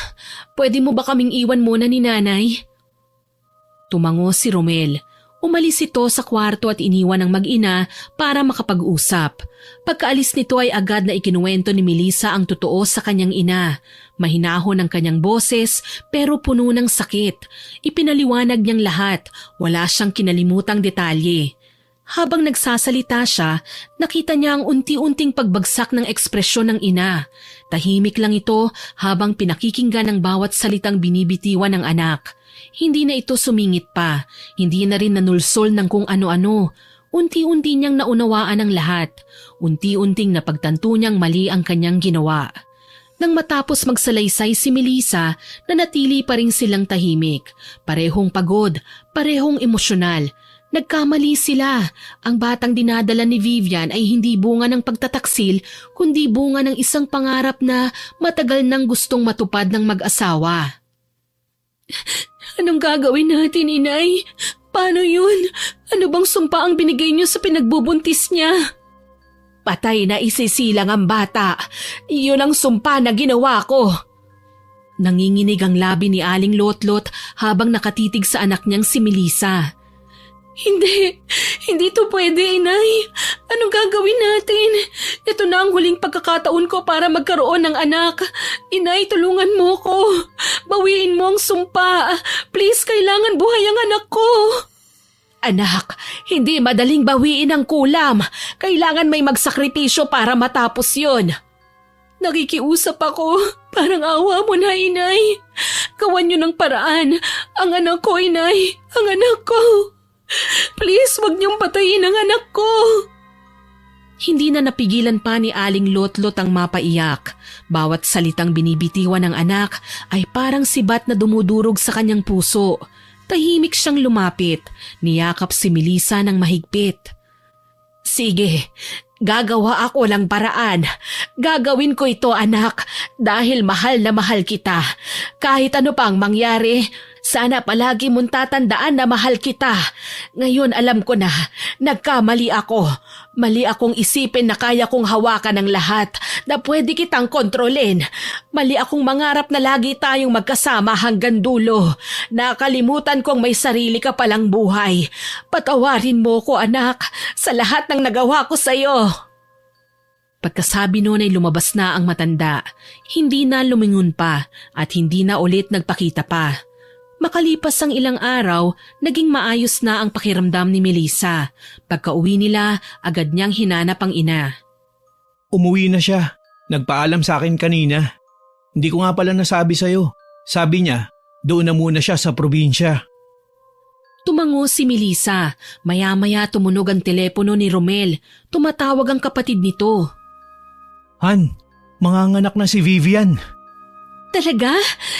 pwede mo ba kaming iwan muna ni nanay? Tumango si Romel. Umalis ito sa kwarto at iniwan ang mag-ina para makapag-usap. Pagkaalis nito ay agad na ikinuwento ni Melissa ang totoo sa kanyang ina. Mahinahon ang kanyang boses pero puno ng sakit. Ipinaliwanag niyang lahat. Wala siyang kinalimutang detalye. Habang nagsasalita siya, nakita niya ang unti-unting pagbagsak ng ekspresyon ng ina. Tahimik lang ito habang pinakikinggan ang bawat salitang binibitiwan ng anak. Hindi na ito sumingit pa, hindi na rin nanulsol ng kung ano-ano. Unti-unti niyang naunawaan ang lahat. Unti-unting napagtanto niyang mali ang kanyang ginawa. Nang matapos magsalaysay si Melissa, nanatili pa rin silang tahimik. Parehong pagod, parehong emosyonal. Nagkamali sila. Ang batang dinadala ni Vivian ay hindi bunga ng pagtataksil, kundi bunga ng isang pangarap na matagal nang gustong matupad ng mag-asawa. Anong gagawin natin, Inay? Paano yun? Ano bang sumpa ang binigay niyo sa pinagbubuntis niya? Patay na isisilang ang bata. Iyon ang sumpa na ginawa ko. Nanginginig ang labi ni Aling Lotlot habang nakatitig sa anak niyang si Melissa. Hindi to pwede, Inay. Anong gagawin natin? Ito na ang huling pagkakataon ko para magkaroon ng anak. Inay, tulungan mo ko. Bawiin mo ang sumpa. Please, kailangan buhay ang anak ko. Anak, hindi madaling bawiin ang kulam. Kailangan may magsakripisyo para matapos yon. Nakikiusap ako. Parang awa mo na, Inay. Gawan niyo ng paraan. Ang anak ko, Inay. Ang anak ko. Please, wag niyong patayin ang anak ko. Hindi na napigilan pa ni Aling Lotlot ang mapaiyak. Bawat salitang binibitiwan ng anak ay parang sibat na dumudurog sa kanyang puso. Tahimik siyang lumapit. Niyakap si Melissa ng mahigpit. Sige, gagawa ako ng paraan. Gagawin ko ito, anak, dahil mahal na mahal kita. Kahit ano pang mangyari, sana palagi mong tatandaan na mahal kita. Ngayon alam ko na, nagkamali ako. Mali akong isipin na kaya kong hawakan ang lahat, na pwede kitang kontrolin. Mali akong mangarap na lagi tayong magkasama hanggang dulo. Nakalimutan kong may sarili ka palang buhay. Patawarin mo ko, anak, sa lahat ng nagawa ko sa'yo. Pagkasabi noon ay lumabas na ang matanda. Hindi na lumingon pa at hindi na ulit nagpakita pa. Makalipas ang ilang araw, naging maayos na ang pakiramdam ni Melissa. Pagka-uwi nila, agad niyang hinanap ang ina. Umuwi na siya. Nagpaalam sa akin kanina. Hindi ko nga pala nasabi sa'yo. Sabi niya, doon na muna siya sa probinsya. Tumango si Melissa. Maya-maya tumunog ang telepono ni Romel. Tumatawag ang kapatid nito. Han, manganganak na si Vivian. Talaga?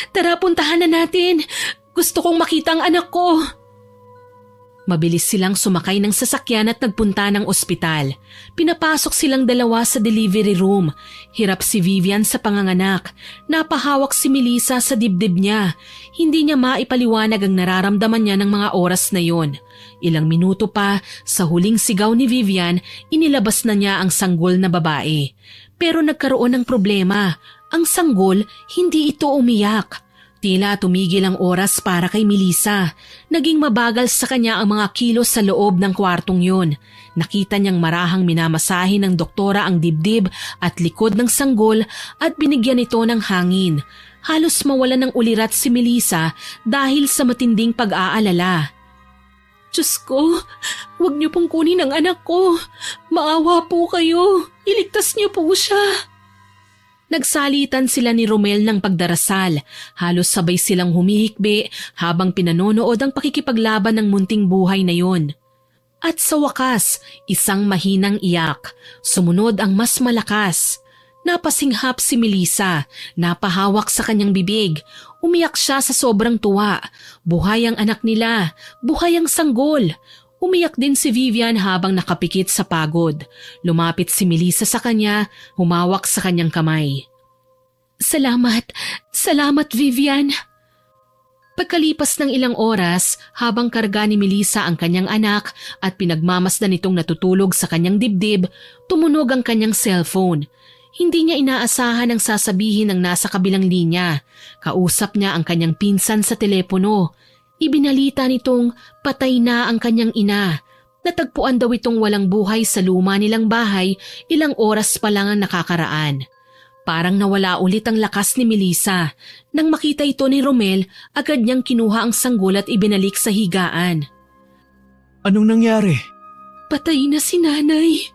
Tara, puntahan na natin. Gusto kong makita ang anak ko. Mabilis silang sumakay ng sasakyan at nagpunta ng ospital. Pinapasok silang dalawa sa delivery room. Hirap si Vivian sa panganganak. Napahawak si Melissa sa dibdib niya. Hindi niya maipaliwanag ang nararamdaman niya ng mga oras na yon. Ilang minuto pa, sa huling sigaw ni Vivian, inilabas na niya ang sanggol na babae. Pero nagkaroon ng problema. Ang sanggol, hindi ito umiyak. Tila tumigil ang oras para kay Melissa. Naging mabagal sa kanya ang mga kilos sa loob ng kwartong yun. Nakita niyang marahang minamasahe ng doktora ang dibdib at likod ng sanggol at binigyan ito ng hangin. Halos mawala ng ulirat si Melissa dahil sa matinding pag-aalala. Diyos ko, huwag niyo pong kunin ang anak ko. Maawa po kayo. Iligtas niyo po siya. Nagsalitan sila ni Romel ng pagdarasal. Halos sabay silang humihikbi habang pinanonood ang pakikipaglaban ng munting buhay na yon. At sa wakas, isang mahinang iyak. Sumunod ang mas malakas. Napasinghap si Melissa. Napahawak sa kanyang bibig. Umiyak siya sa sobrang tuwa. Buhay ang anak nila. Buhay ang sanggol. Umiyak din si Vivian habang nakapikit sa pagod. Lumapit si Melissa sa kanya, humawak sa kanyang kamay. Salamat Vivian. Pagkalipas ng ilang oras, habang karga ni Melissa ang kanyang anak at pinagmamasdan nitong natutulog sa kanyang dibdib, tumunog ang kanyang cellphone. Hindi niya inaasahan ang sasabihin ng nasa kabilang linya. Kausap niya ang kanyang pinsan sa telepono. Ibinalita nitong patay na ang kanyang ina. Natagpuan daw itong walang buhay sa luma nilang bahay, ilang oras pa lang ang nakakaraan. Parang nawala ulit ang lakas ni Melissa. Nang makita ito ni Romel, agad niyang kinuha ang sanggol at ibinalik sa higaan. Anong nangyari? Patay na si nanay.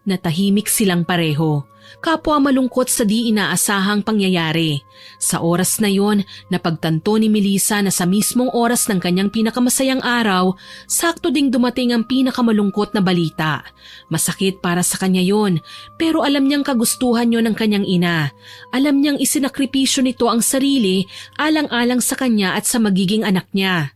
Natahimik silang pareho. Kapwa malungkot sa di inaasahang pangyayari. Sa oras na yon, napagtanto ni Melissa na sa mismong oras ng kanyang pinakamasayang araw, sakto ding dumating ang pinakamalungkot na balita. Masakit para sa kanya yon, pero alam niyang kagustuhan yon ng kanyang ina. Alam niyang isinakripisyo nito ang sarili alang-alang sa kanya at sa magiging anak niya.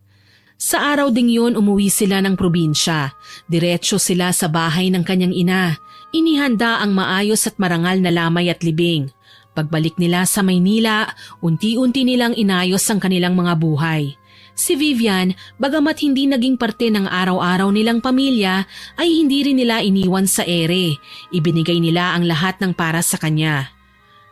Sa araw ding yon, umuwi sila ng probinsya. Diretso sila sa bahay ng kanyang ina. Inihanda ang maayos at marangal na lamay at libing. Pagbalik nila sa Maynila, unti-unti nilang inayos ang kanilang mga buhay. Si Vivian, bagamat hindi naging parte ng araw-araw nilang pamilya, ay hindi rin nila iniwan sa ere. Ibinigay nila ang lahat ng para sa kanya.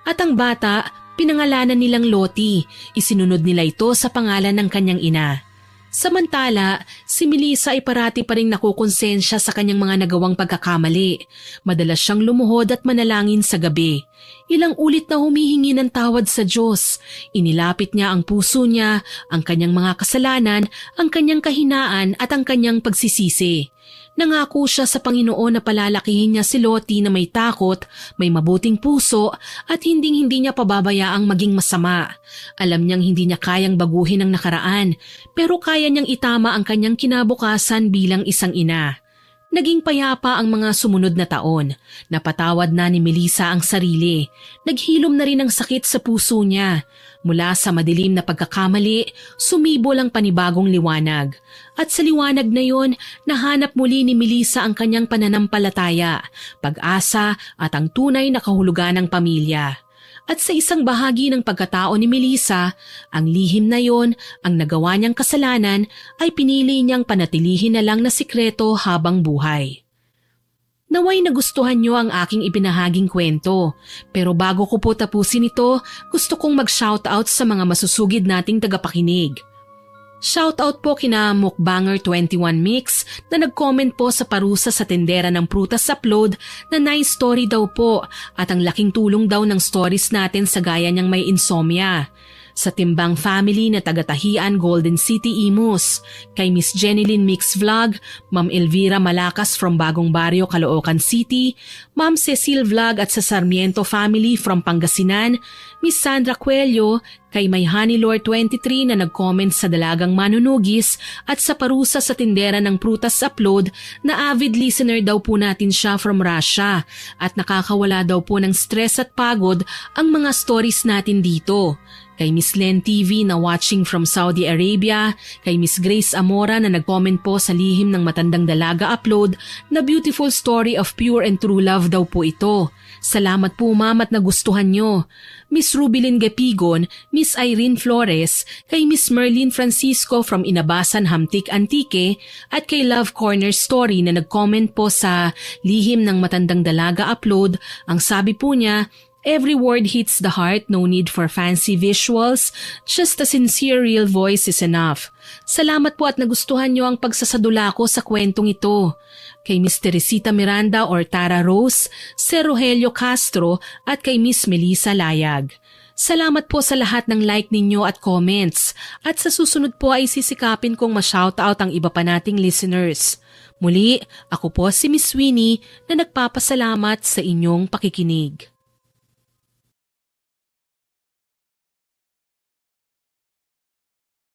At ang bata, pinangalanan nilang Lottie. Isinunod nila ito sa pangalan ng kanyang ina. Samantala, si Melissa ay parati pa rin nakukonsensya sa kanyang mga nagawang pagkakamali. Madalas siyang lumuhod at manalangin sa gabi. Ilang ulit na humihingi ng tawad sa Diyos. Inilapit niya ang puso niya, ang kanyang mga kasalanan, ang kanyang kahinaan at ang kanyang pagsisisi. Nangako siya sa Panginoon na palalakihin niya si Lottie na may takot, may mabuting puso at hindi niya pababayaang maging masama. Alam niyang hindi niya kayang baguhin ang nakaraan, pero kaya niyang itama ang kanyang kinabukasan bilang isang ina. Naging payapa ang mga sumunod na taon. Napatawad na ni Melissa ang sarili. Naghilom na rin ang sakit sa puso niya. Mula sa madilim na pagkakamali, sumibol ang panibagong liwanag. At sa liwanag na yon, nahanap muli ni Melissa ang kanyang pananampalataya, pag-asa at ang tunay na kahulugan ng pamilya. At sa isang bahagi ng pagkatao ni Melissa, ang lihim na yon, ang nagawa niyang kasalanan, ay pinili niyang panatilihin na lang na sikreto habang buhay. Naway nagustuhan niyo ang aking ibinahaging kwento, pero bago ko po tapusin ito, gusto kong mag-shoutout sa mga masusugid nating tagapakinig. Shoutout po kina Mukbanger21 Mix na nag-comment po sa parusa sa tendera ng prutas upload na nice story daw po at ang laking tulong daw ng stories natin sa gaya niyang may insomnia. Sa Timbang Family na taga-Tahian, Golden City, Imus, kay Miss Jenilyn Mix Vlog, Ma'am Elvira Malakas from Bagong Barrio, Caloocan City, Ma'am Cecil Vlog at sa Sarmiento Family from Pangasinan, Miss Sandra Cuello, kay May Honeylord 23 na nag-comment sa Dalagang Manunugis at sa parusa sa tindera ng prutas upload na avid listener daw po natin siya from Russia at nakakawala daw po ng stress at pagod ang mga stories natin dito. Kay Miss Len TV na watching from Saudi Arabia, kay Miss Grace Amora na nag-comment po sa Lihim ng Matandang Dalaga upload na beautiful story of pure and true love daw po ito. Salamat po ma'am at nagustuhan nyo. Miss Rubilin Gapigon, Miss Irene Flores, kay Miss Merlin Francisco from Inabasan Hamtik Antique at kay Love Corner Story na nag-comment po sa Lihim ng Matandang Dalaga upload. Ang sabi po niya, every word hits the heart, no need for fancy visuals, just a sincere real voice is enough. Salamat po at nagustuhan nyo ang pagsasadula ko sa kwentong ito. Kay Miss Teresita Miranda or Tara Rose, Sir Rogelio Castro at kay Miss Melissa Layag. Salamat po sa lahat ng like ninyo at comments at sa susunod po ay sisikapin kong ma-shoutout ang iba pa nating listeners. Muli, ako po si Miss Winnie na nagpapasalamat sa inyong pakikinig.